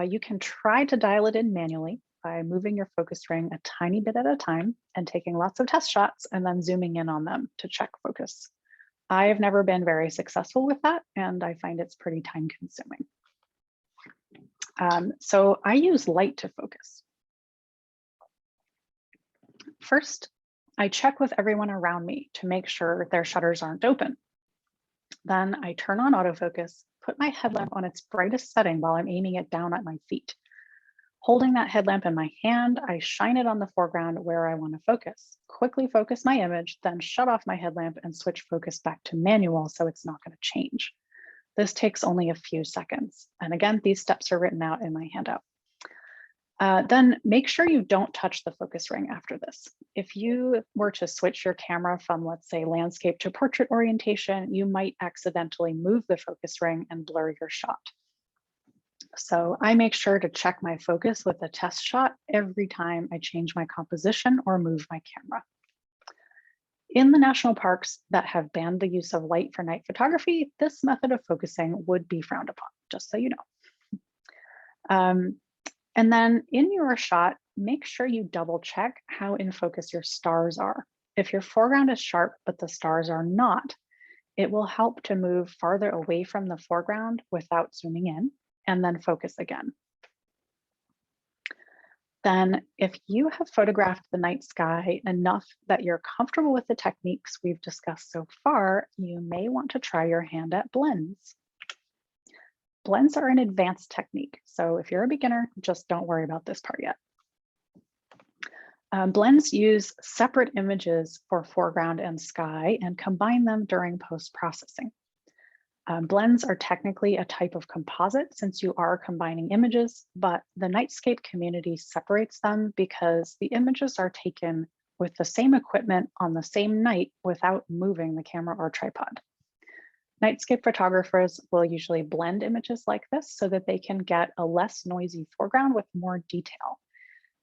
you can try to dial it in manually by moving your focus ring a tiny bit at a time and taking lots of test shots and then zooming in on them to check focus. I have never been very successful with that, and I find it's pretty time consuming. So I use light to focus. First, I check with everyone around me to make sure their shutters aren't open. Then I turn on autofocus, put my headlamp on its brightest setting while I'm aiming it down at my feet. Holding that headlamp in my hand, I shine it on the foreground where I want to focus, quickly focus my image, then shut off my headlamp and switch focus back to manual so it's not going to change. This takes only a few seconds. And again, these steps are written out in my handout. Then make sure you don't touch the focus ring after this. If you were to switch your camera from, let's say, landscape to portrait orientation, you might accidentally move the focus ring and blur your shot. So I make sure to check my focus with a test shot every time I change my composition or move my camera. In the national parks that have banned the use of light for night photography, this method of focusing would be frowned upon, just so you know. And then in your shot, make sure you double check how in focus your stars are. If your foreground is sharp, but the stars are not, it will help to move farther away from the foreground without zooming in, and then focus again. Then if you have photographed the night sky enough that you're comfortable with the techniques we've discussed so far, you may want to try your hand at blends. Blends are an advanced technique, so if you're a beginner, just don't worry about this part yet. Blends use separate images for foreground and sky and combine them during post-processing. Blends are technically a type of composite since you are combining images, but the Nightscape community separates them because the images are taken with the same equipment on the same night without moving the camera or tripod. Nightscape photographers will usually blend images like this so that they can get a less noisy foreground with more detail.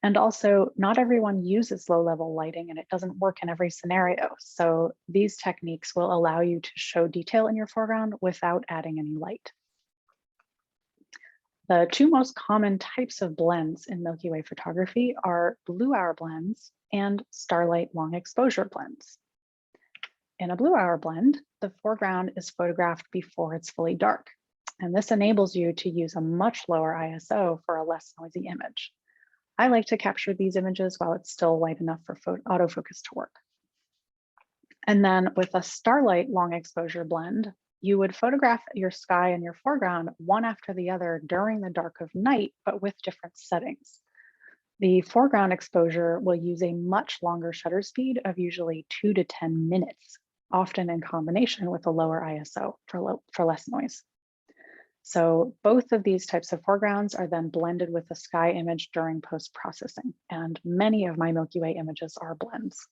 And also, not everyone uses low-level lighting and it doesn't work in every scenario. So these techniques will allow you to show detail in your foreground without adding any light. The two most common types of blends in Milky Way photography are blue hour blends and starlight long exposure blends. In a blue hour blend, the foreground is photographed before it's fully dark. And this enables you to use a much lower ISO for a less noisy image. I like to capture these images while it's still light enough for autofocus to work. And then with a starlight long exposure blend, you would photograph your sky and your foreground one after the other during the dark of night, but with different settings. The foreground exposure will use a much longer shutter speed of usually 2 to 10 minutes, often in combination with a lower ISO for less noise. So both of these types of foregrounds are then blended with the sky image during post-processing, and many of my Milky Way images are blends.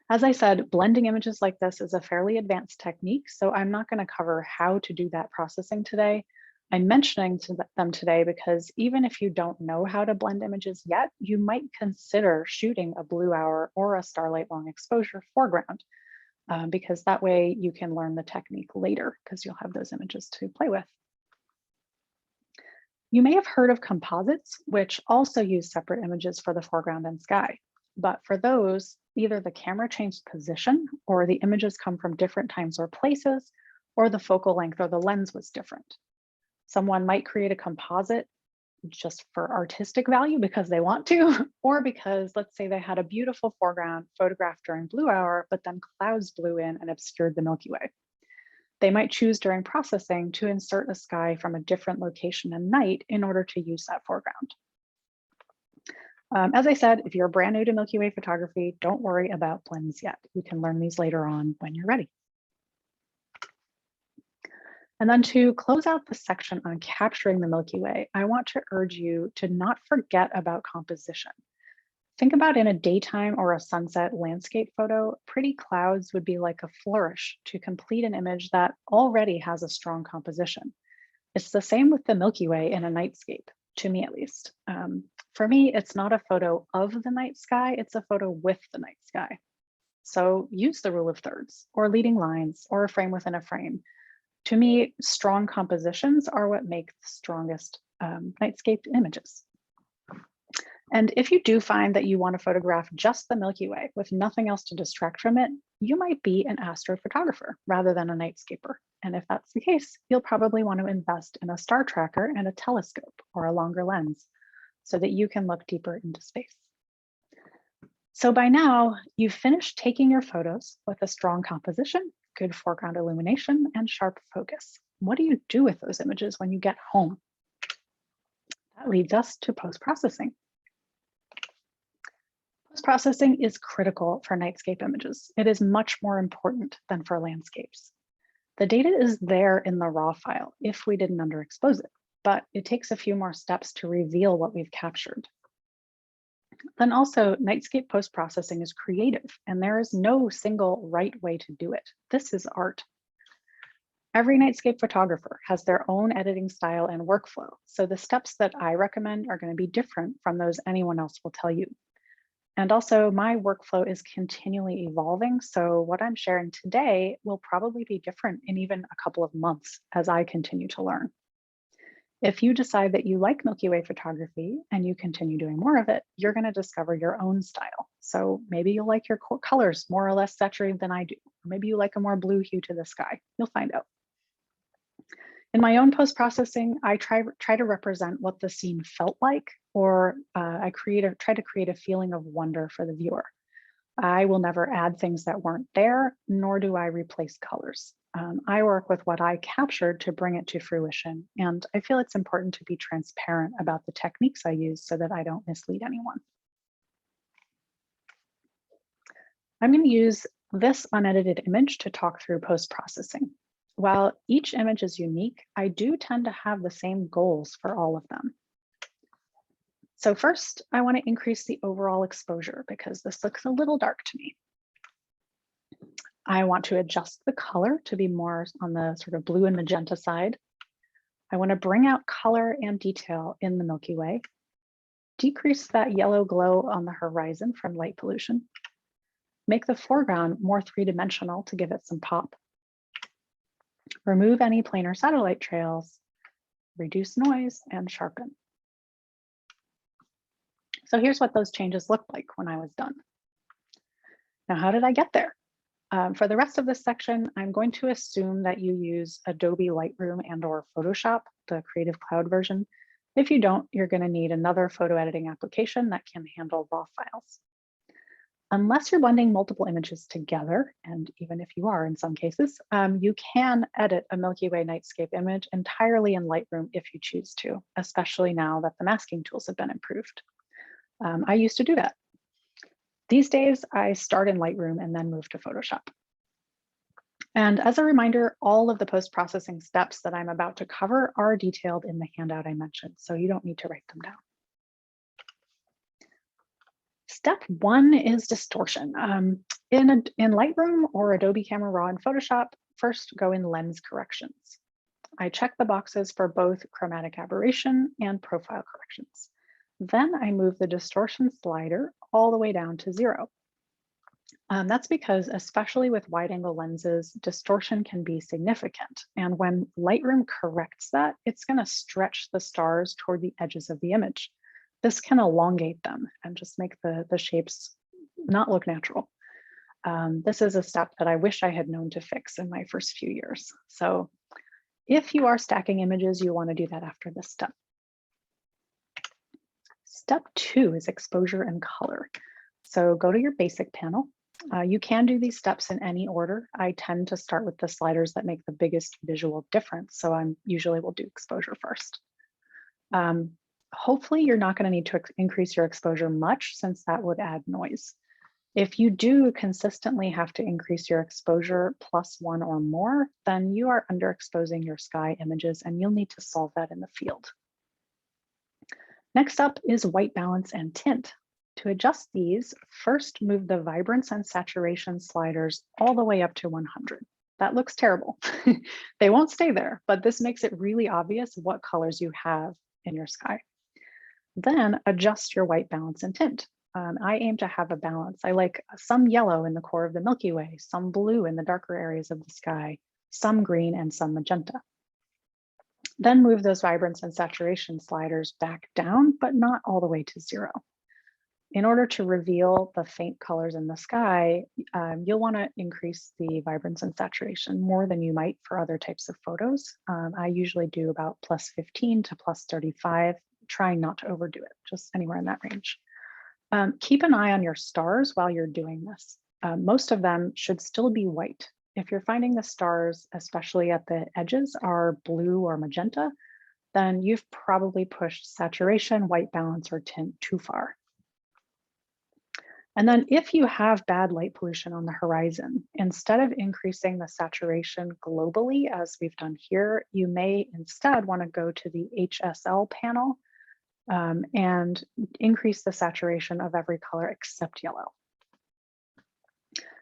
As I said, blending images like this is a fairly advanced technique, so I'm not going to cover how to do that processing today. I'm mentioning them today because even if you don't know how to blend images yet, you might consider shooting a blue hour or a starlight long exposure foreground. Because that way you can learn the technique later because you'll have those images to play with. You may have heard of composites, which also use separate images for the foreground and sky. But for those, either the camera changed position or the images come from different times or places, or the focal length or the lens was different. Someone might create a composite just for artistic value because they want to, or because let's say they had a beautiful foreground photographed during blue hour, but then clouds blew in and obscured the Milky Way. They might choose during processing to insert a sky from a different location and night in order to use that foreground. As I said, if you're brand new to Milky Way photography, don't worry about blends yet. You can learn these later on when you're ready. And then to close out the section on capturing the Milky Way, I want to urge you to not forget about composition. Think about in a daytime or a sunset landscape photo, pretty clouds would be like a flourish to complete an image that already has a strong composition. It's the same with the Milky Way in a nightscape, to me at least. For me, it's not a photo of the night sky, it's a photo with the night sky. So use the rule of thirds or leading lines or a frame within a frame. To me, strong compositions are what make the strongest nightscape images. And if you do find that you want to photograph just the Milky Way with nothing else to distract from it, you might be an astrophotographer rather than a nightscaper. And if that's the case, you'll probably want to invest in a star tracker and a telescope or a longer lens so that you can look deeper into space. So by now, you've finished taking your photos with a strong composition, good foreground illumination, and sharp focus. What do you do with those images when you get home? That leads us to post-processing. Post-processing is critical for nightscape images. It is much more important than for landscapes. The data is there in the raw file if we didn't underexpose it, but it takes a few more steps to reveal what we've captured. Then also, nightscape post-processing is creative, and there is no single right way to do it. This is art. Every nightscape photographer has their own editing style and workflow, so the steps that I recommend are going to be different from those anyone else will tell you. And also, my workflow is continually evolving, so what I'm sharing today will probably be different in even a couple of months as I continue to learn. If you decide that you like Milky Way photography and you continue doing more of it, you're going to discover your own style. So maybe you'll like your colors more or less saturated than I do. Or maybe you like a more blue hue to the sky. You'll find out. In my own post-processing, I try to represent what the scene felt like, or I try to create a feeling of wonder for the viewer. I will never add things that weren't there, nor do I replace colors. I work with what I captured to bring it to fruition, and I feel it's important to be transparent about the techniques I use so that I don't mislead anyone. I'm going to use this unedited image to talk through post-processing. While each image is unique, I do tend to have the same goals for all of them. So first, I want to increase the overall exposure because this looks a little dark to me. I want to adjust the color to be more on the sort of blue and magenta side. I want to bring out color and detail in the Milky Way, decrease that yellow glow on the horizon from light pollution, make the foreground more three-dimensional to give it some pop, remove any planar satellite trails, reduce noise, and sharpen. So here's what those changes looked like when I was done. Now, how did I get there? For the rest of this section, I'm going to assume that you use Adobe Lightroom and/or Photoshop, the Creative Cloud version. If you don't, you're going to need another photo editing application that can handle raw files. Unless you're blending multiple images together, and even if you are in some cases, you can edit a Milky Way nightscape image entirely in Lightroom if you choose to, especially now that the masking tools have been improved. I used to do that. These days, I start in Lightroom and then move to Photoshop. And as a reminder, all of the post-processing steps that I'm about to cover are detailed in the handout I mentioned, so you don't need to write them down. Step one is distortion. In Lightroom or Adobe Camera Raw and Photoshop, first go in lens corrections. I check the boxes for both chromatic aberration and profile corrections. Then I move the distortion slider all the way down to 0. That's because, especially with wide angle lenses, distortion can be significant. And when Lightroom corrects that, it's going to stretch the stars toward the edges of the image. This can elongate them and just make the shapes not look natural. This is a step that I wish I had known to fix in my first few years. So if you are stacking images, you want to do that after this step. Step 2 is exposure and color. So go to your basic panel. You can do these steps in any order. I tend to start with the sliders that make the biggest visual difference. So I usually will do exposure first. Hopefully you're not going to need to increase your exposure much, since that would add noise. If you do consistently have to increase your exposure +1 or more, then you are underexposing your sky images and you'll need to solve that in the field. Next up is white balance and tint. To adjust these, first move the vibrance and saturation sliders all the way up to 100. That looks terrible. They won't stay there, but this makes it really obvious what colors you have in your sky. Then adjust your white balance and tint. I aim to have a balance. I like some yellow in the core of the Milky Way, some blue in the darker areas of the sky, some green and some magenta. Then move those vibrance and saturation sliders back down, but not all the way to 0. In order to reveal the faint colors in the sky, you'll want to increase the vibrance and saturation more than you might for other types of photos. I usually do about +15 to +35, trying not to overdo it, just anywhere in that range. Keep an eye on your stars while you're doing this. Most of them should still be white. If you're finding the stars, especially at the edges, are blue or magenta, then you've probably pushed saturation, white balance, or tint too far. And then if you have bad light pollution on the horizon, instead of increasing the saturation globally, as we've done here, you may instead want to go to the HSL panel and increase the saturation of every color except yellow.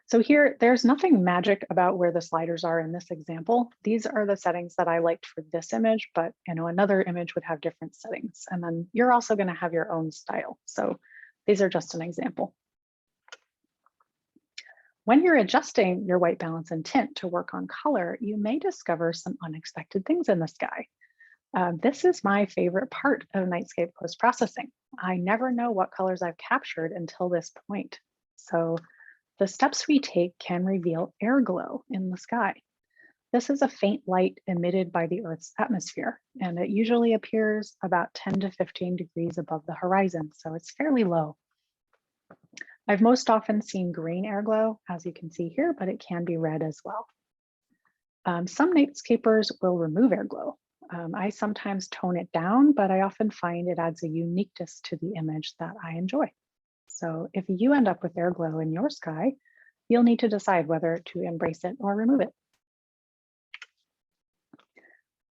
So here, there's nothing magic about where the sliders are in this example. These are the settings that I liked for this image, but another image would have different settings. And then you're also going to have your own style. So these are just an example. When you're adjusting your white balance and tint to work on color, you may discover some unexpected things in the sky. This is my favorite part of Nightscape post-processing. I never know what colors I've captured until this point. So the steps we take can reveal air glow in the sky. This is a faint light emitted by the Earth's atmosphere, and it usually appears about 10 to 15 degrees above the horizon, so it's fairly low. I've most often seen green air glow, as you can see here, but it can be red as well. Some nightscapers will remove air glow. I sometimes tone it down, but I often find it adds a uniqueness to the image that I enjoy. So if you end up with air glow in your sky, you'll need to decide whether to embrace it or remove it.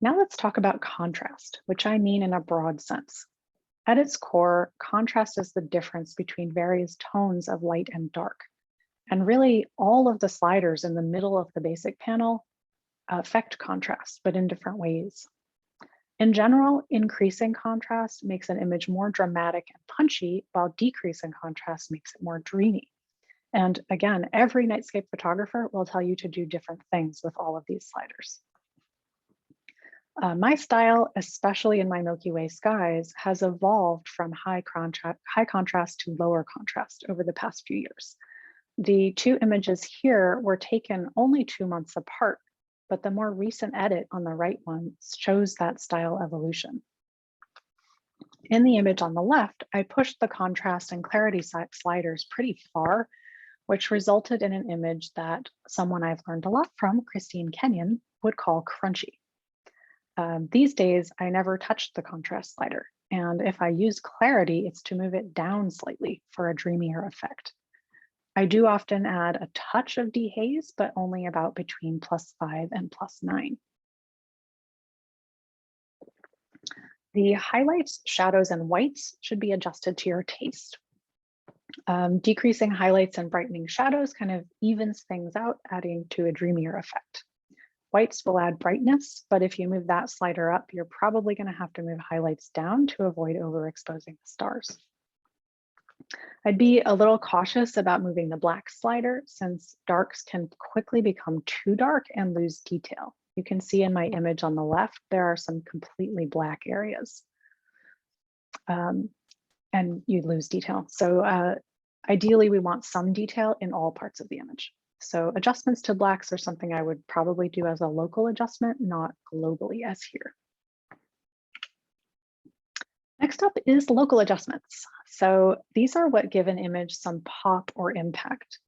Now let's talk about contrast, which I mean in a broad sense. At its core, contrast is the difference between various tones of light and dark. And really, all of the sliders in the middle of the basic panel affect contrast, but in different ways. In general, increasing contrast makes an image more dramatic and punchy, while decreasing contrast makes it more dreamy. And again, every nightscape photographer will tell you to do different things with all of these sliders. My style, especially in my Milky Way skies, has evolved from high contrast to lower contrast over the past few years. The two images here were taken only 2 months apart, but the more recent edit on the right one shows that style evolution. In the image on the left, I pushed the contrast and clarity sliders pretty far, which resulted in an image that someone I've learned a lot from, Christine Kenyon, would call crunchy. These days, I never touched the contrast slider, and if I use clarity, it's to move it down slightly for a dreamier effect. I do often add a touch of dehaze, but only about between +5 and +9. The highlights, shadows, and whites should be adjusted to your taste. Decreasing highlights and brightening shadows kind of evens things out, adding to a dreamier effect. Whites will add brightness, but if you move that slider up, you're probably going to have to move highlights down to avoid overexposing the stars. I'd be a little cautious about moving the black slider since darks can quickly become too dark and lose detail. You can see in my image on the left, there are some completely black areas and you lose detail. So ideally we want some detail in all parts of the image. So adjustments to blacks are something I would probably do as a local adjustment, not globally as here. Next up is local adjustments. So these are what give an image some pop or impact.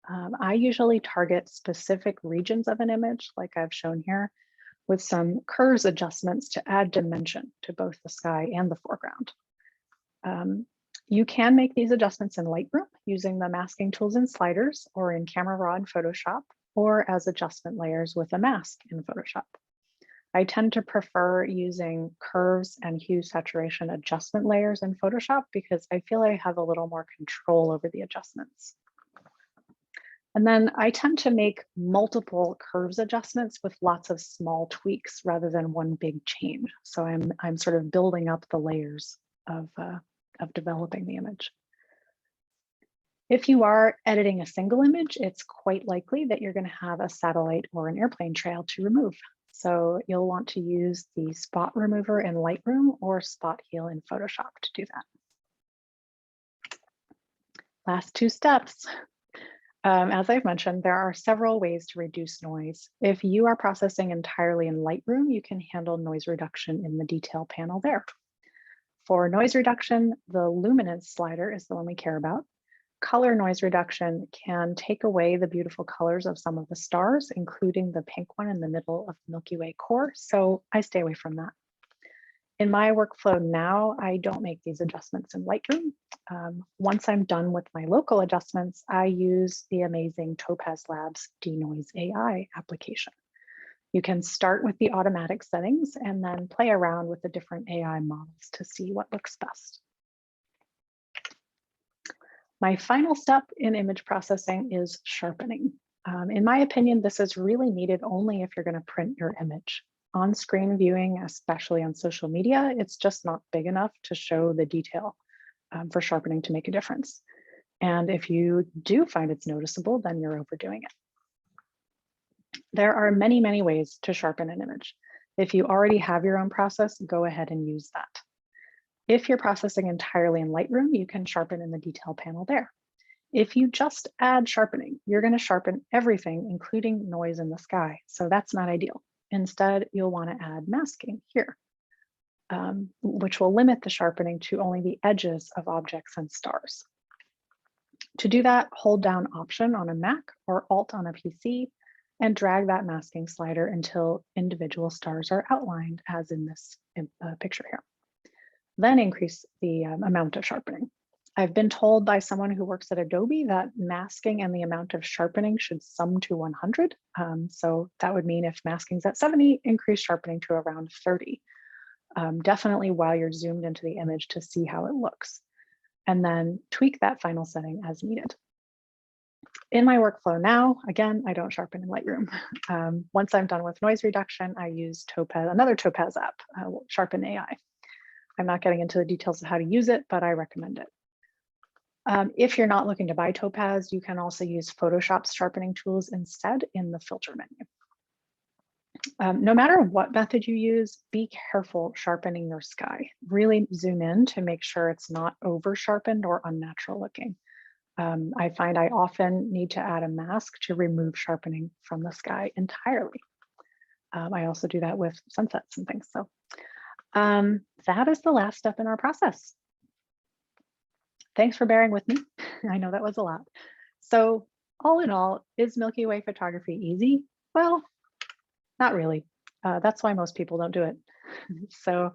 I usually target specific regions of an image, like I've shown here, with some curves adjustments to add dimension to both the sky and the foreground. You can make these adjustments in Lightroom using the masking tools and sliders, or in Camera Raw in Photoshop, or as adjustment layers with a mask in Photoshop. I tend to prefer using curves and hue saturation adjustment layers in Photoshop because I feel I have a little more control over the adjustments. And then I tend to make multiple curves adjustments with lots of small tweaks rather than one big change. So I'm sort of building up the layers of developing the image. If you are editing a single image, it's quite likely that you're going to have a satellite or an airplane trail to remove. So you'll want to use the spot remover in Lightroom or spot heal in Photoshop to do that. Last two steps. As I've mentioned, there are several ways to reduce noise. If you are processing entirely in Lightroom, you can handle noise reduction in the detail panel there. For noise reduction, the luminance slider is the one we care about. Color noise reduction can take away the beautiful colors of some of the stars, including the pink one in the middle of the Milky Way core, so I stay away from that. In my workflow now, I don't make these adjustments in Lightroom. Once I'm done with my local adjustments, I use the amazing Topaz Labs Denoise AI application. You can start with the automatic settings and then play around with the different AI models to see what looks best. My final step in image processing is sharpening. In my opinion, this is really needed only if you're going to print your image. On-screen viewing, especially on social media, it's just not big enough to show the detail for sharpening to make a difference. And if you do find it's noticeable, then you're overdoing it. There are many, many ways to sharpen an image. If you already have your own process, go ahead and use that. If you're processing entirely in Lightroom, you can sharpen in the detail panel there. If you just add sharpening, you're going to sharpen everything, including noise in the sky. So that's not ideal. Instead, you'll want to add masking here, which will limit the sharpening to only the edges of objects and stars. To do that, hold down Option on a Mac or Alt on a PC and drag that masking slider until individual stars are outlined, as in this picture here. Then increase the amount of sharpening. I've been told by someone who works at Adobe that masking and the amount of sharpening should sum to 100. So that would mean if masking's at 70, increase sharpening to around 30. Definitely while you're zoomed into the image to see how it looks, and then tweak that final setting as needed. In my workflow now, again, I don't sharpen in Lightroom. Once I'm done with noise reduction, I use Topaz, another Topaz app, Sharpen AI. I'm not getting into the details of how to use it, but I recommend it. If you're not looking to buy Topaz, you can also use Photoshop's sharpening tools instead in the filter menu. No matter what method you use, be careful sharpening your sky. Really zoom in to make sure it's not over sharpened or unnatural looking. I find I often need to add a mask to remove sharpening from the sky entirely. I also do that with sunsets and things. So that is the last step in our process. Thanks for bearing with me. I know that was a lot. So all in all, is Milky Way photography easy? Well, not really. That's why most people don't do it. So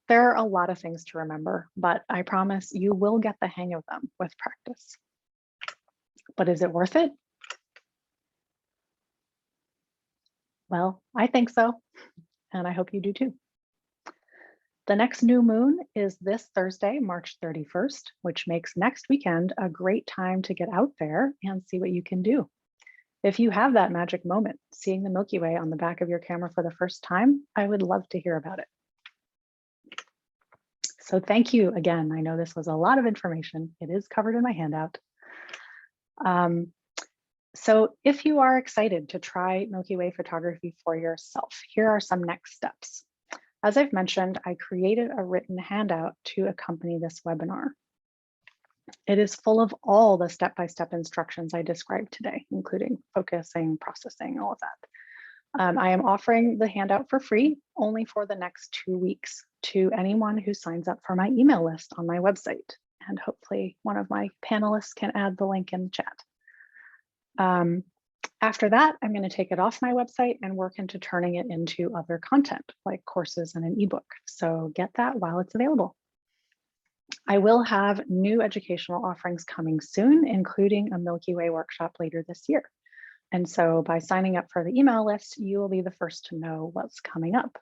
there are a lot of things to remember, but I promise you will get the hang of them with practice. But is it worth it? Well, I think so, and I hope you do too. The next new moon is this Thursday, March 31st, which makes next weekend a great time to get out there and see what you can do. If you have that magic moment, seeing the Milky Way on the back of your camera for the first time, I would love to hear about it. So thank you again. I know this was a lot of information. It is covered in my handout. So if you are excited to try Milky Way photography for yourself, here are some next steps. As I've mentioned, I created a written handout to accompany this webinar. It is full of all the step-by-step instructions I described today, including focusing, processing, all of that. I am offering the handout for free only for the next 2 weeks to anyone who signs up for my email list on my website. And hopefully one of my panelists can add the link in the chat. After that, I'm going to take it off my website and work into turning it into other content like courses and an ebook. So get that while it's available. I will have new educational offerings coming soon, including a Milky Way workshop later this year. And so by signing up for the email list, you will be the first to know what's coming up.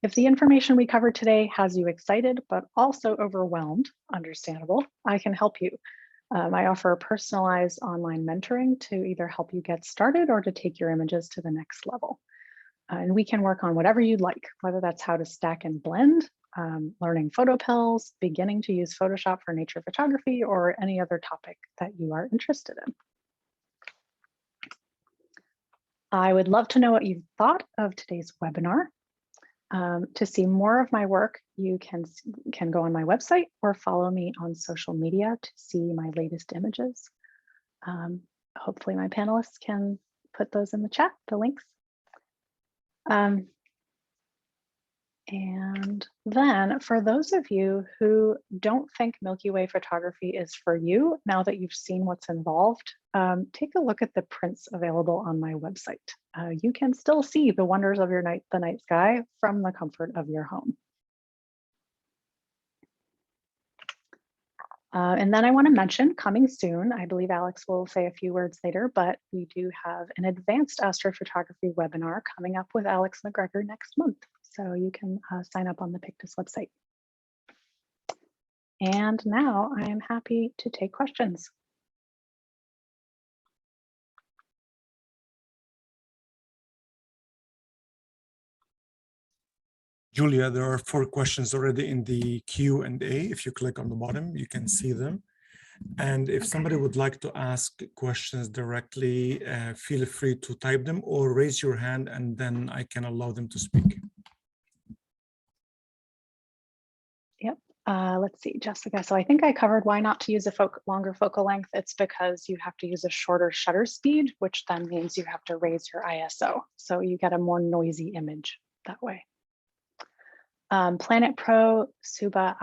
If the information we covered today has you excited, but also overwhelmed, understandable, I can help you. I offer personalized online mentoring to either help you get started or to take your images to the next level. And we can work on whatever you'd like, whether that's how to stack and blend, learning photo pills, beginning to use Photoshop for nature photography, or any other topic that you are interested in. I would love to know what you thought of today's webinar. To see more of my work, you can go on my website or follow me on social media to see my latest images. Hopefully my panelists can put those in the chat, the links. And then for those of you who don't think Milky Way photography is for you, now that you've seen what's involved, take a look at the prints available on my website. You can still see the wonders of the night sky from the comfort of your home. And then I want to mention, coming soon, I believe Alex will say a few words later, but we do have an advanced astrophotography webinar coming up with Alex McGregor next month. So you can sign up on the Pictas website. And now I am happy to take questions. Julia, there are 4 questions already in the Q&A. If you click on the bottom, you can see them. And if somebody would like to ask questions directly, feel free to type them or raise your hand, and then I can allow them to speak. Yep. Let's see, Jessica. So I think I covered why not to use a longer focal length. It's because you have to use a shorter shutter speed, which then means you have to raise your ISO. So you get a more noisy image that way. Planet Pro, Suba,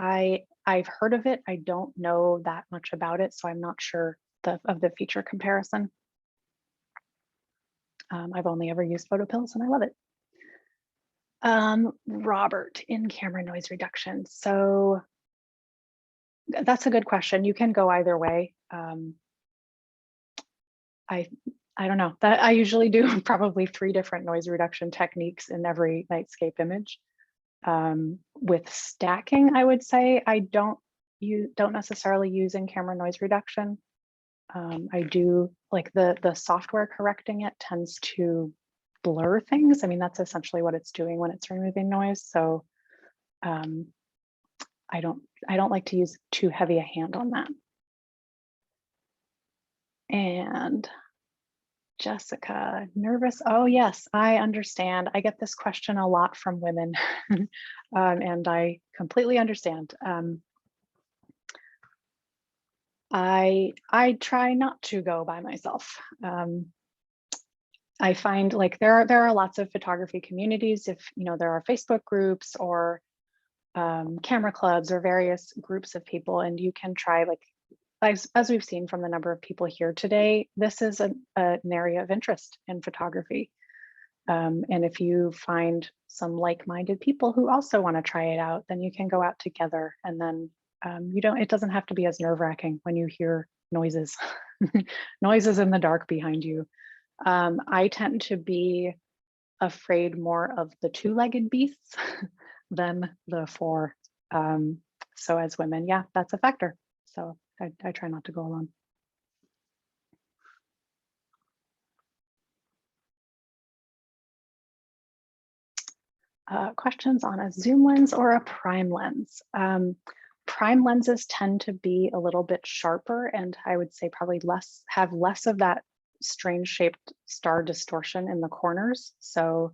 I've heard of it. I don't know that much about it, so I'm not sure of the feature comparison. I've only ever used photo pills and I love it. Robert, in-camera noise reduction. So That's a good question. You can go either way. I don't know. That I usually do probably 3 different noise reduction techniques in every nightscape image. With stacking, I would say I don't necessarily use in-camera noise reduction. I do like the software correcting it tends to blur things. I mean, that's essentially what it's doing when it's removing noise. So I don't like to use too heavy a hand on that. And Jessica, nervous? Oh yes, I understand. I get this question a lot from women, and I completely understand. I try not to go by myself. I find like there are lots of photography communities. If you know, there are Facebook groups or camera clubs or various groups of people, and you can try like. As we've seen from the number of people here today, this is an area of interest in photography. And if you find some like-minded people who also want to try it out, then you can go out together. And then it doesn't have to be as nerve-wracking when you hear noises, noises in the dark behind you. I tend to be afraid more of the 2-legged beasts than the 4. So as women, yeah, that's a factor. So I try not to go alone. Questions on a zoom lens or a prime lens. Prime lenses tend to be a little bit sharper, and I would say probably have less of that strange shaped star distortion in the corners. So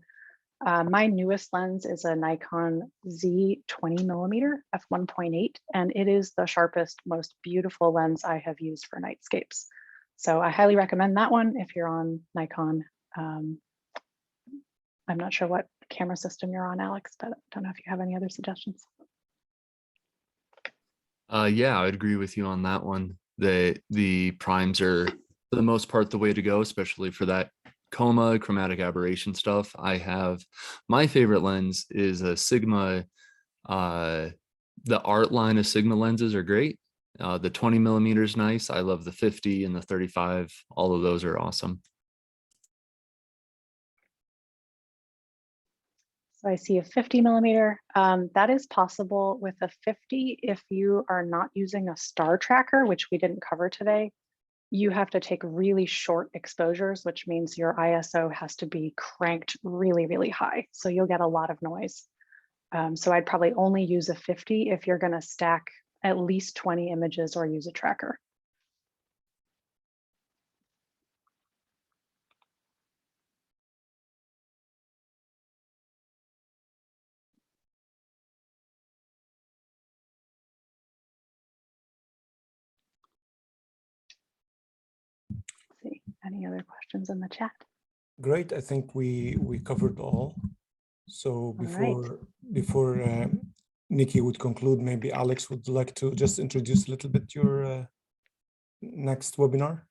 my newest lens is a Nikon Z 20mm f1.8, and it is the sharpest, most beautiful lens I have used for nightscapes. So I highly recommend that one if you're on Nikon. I'm not sure what camera system you're on, Alex, but I don't know if you have any other suggestions. Yeah, I would agree with you on that one. The primes are, for the most part, the way to go, especially for that coma, chromatic aberration stuff. I have my favorite lens is a Sigma. The art line of Sigma lenses are great. The 20mm is nice. I love the 50 and the 35. All of those are awesome. So I see a 50mm. That is possible with a 50 if you are not using a star tracker, which we didn't cover today. You have to take really short exposures, which means your ISO has to be cranked really, really high. So you'll get a lot of noise. So I'd probably only use a 50 if you're going to stack at least 20 images or use a tracker. See any other questions in the chat? Great. I think we covered all. So before Nikki would conclude, maybe Alex would like to just introduce a little bit your next webinar.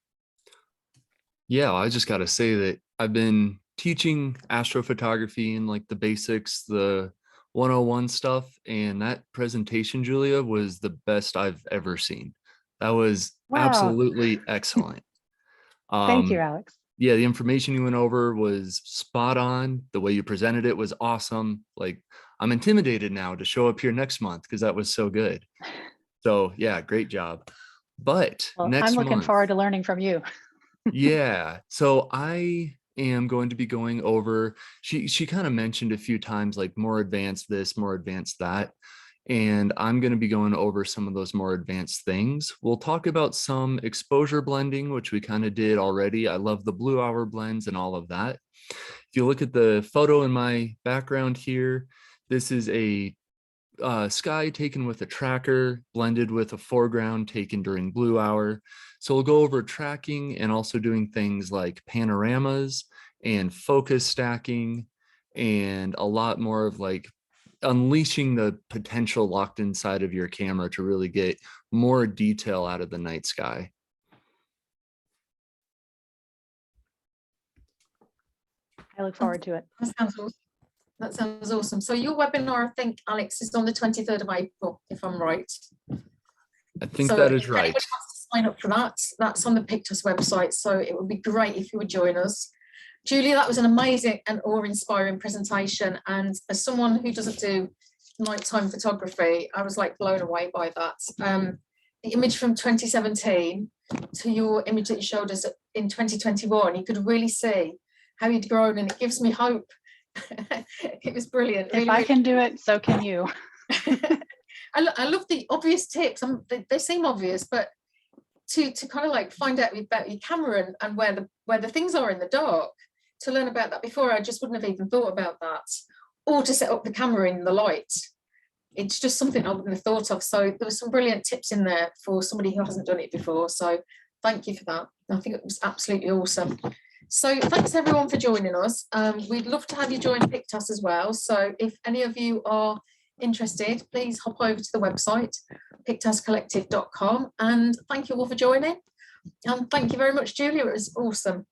Yeah, I just got to say that I've been teaching astrophotography and like the basics, the 101 stuff, and that presentation, Julia, was the best I've ever seen. That was absolutely excellent. Thank you, Alex. Yeah, the information you went over was spot on. The way you presented it was awesome. Like, I'm intimidated now to show up here next month because that was so good. So yeah, great job. But well, next I'm looking forward to learning from you. Yeah, so I am going to be going over, she kind of mentioned a few times like more advanced this, more advanced that. And I'm going to be going over some of those more advanced things. We'll talk about some exposure blending, which we kind of did already. I love the blue hour blends and all of that. If you look at the photo in my background here, this is a sky taken with a tracker blended with a foreground taken during blue hour. So we'll go over tracking and also doing things like panoramas and focus stacking and a lot more of like unleashing the potential locked inside of your camera to really get more detail out of the night sky. I look forward to it. That sounds awesome. That sounds awesome. So your webinar, I think, Alex, is on the 23rd of April, if I'm right. I think So that is if right. anybody wants to sign up for that, that's on the Pictas website. So it would be great if you would join us. Julia, that was an amazing and awe-inspiring presentation. And as someone who doesn't do nighttime photography, I was like blown away by that. The image from 2017 to your image that you showed us in 2021, you could really see how you'd grown, and it gives me hope. It was brilliant. If I can do it, so can you. I love the obvious tips. They seem obvious, but to kind of like find out about your camera and where the things are in the dark, to learn about that before, I just wouldn't have even thought about that, or to set up the camera in the light. It's just something I wouldn't have thought of. So there was some brilliant tips in there for somebody who hasn't done it before. So thank you for that. I think it was absolutely awesome. So thanks everyone for joining us. We'd love to have you join Pictas as well. So if any of you are interested, please hop over to the website, pictascollective.com, and thank you all for joining. And thank you very much, Julia. It was awesome.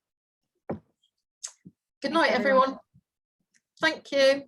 Good night, everyone. Thank you.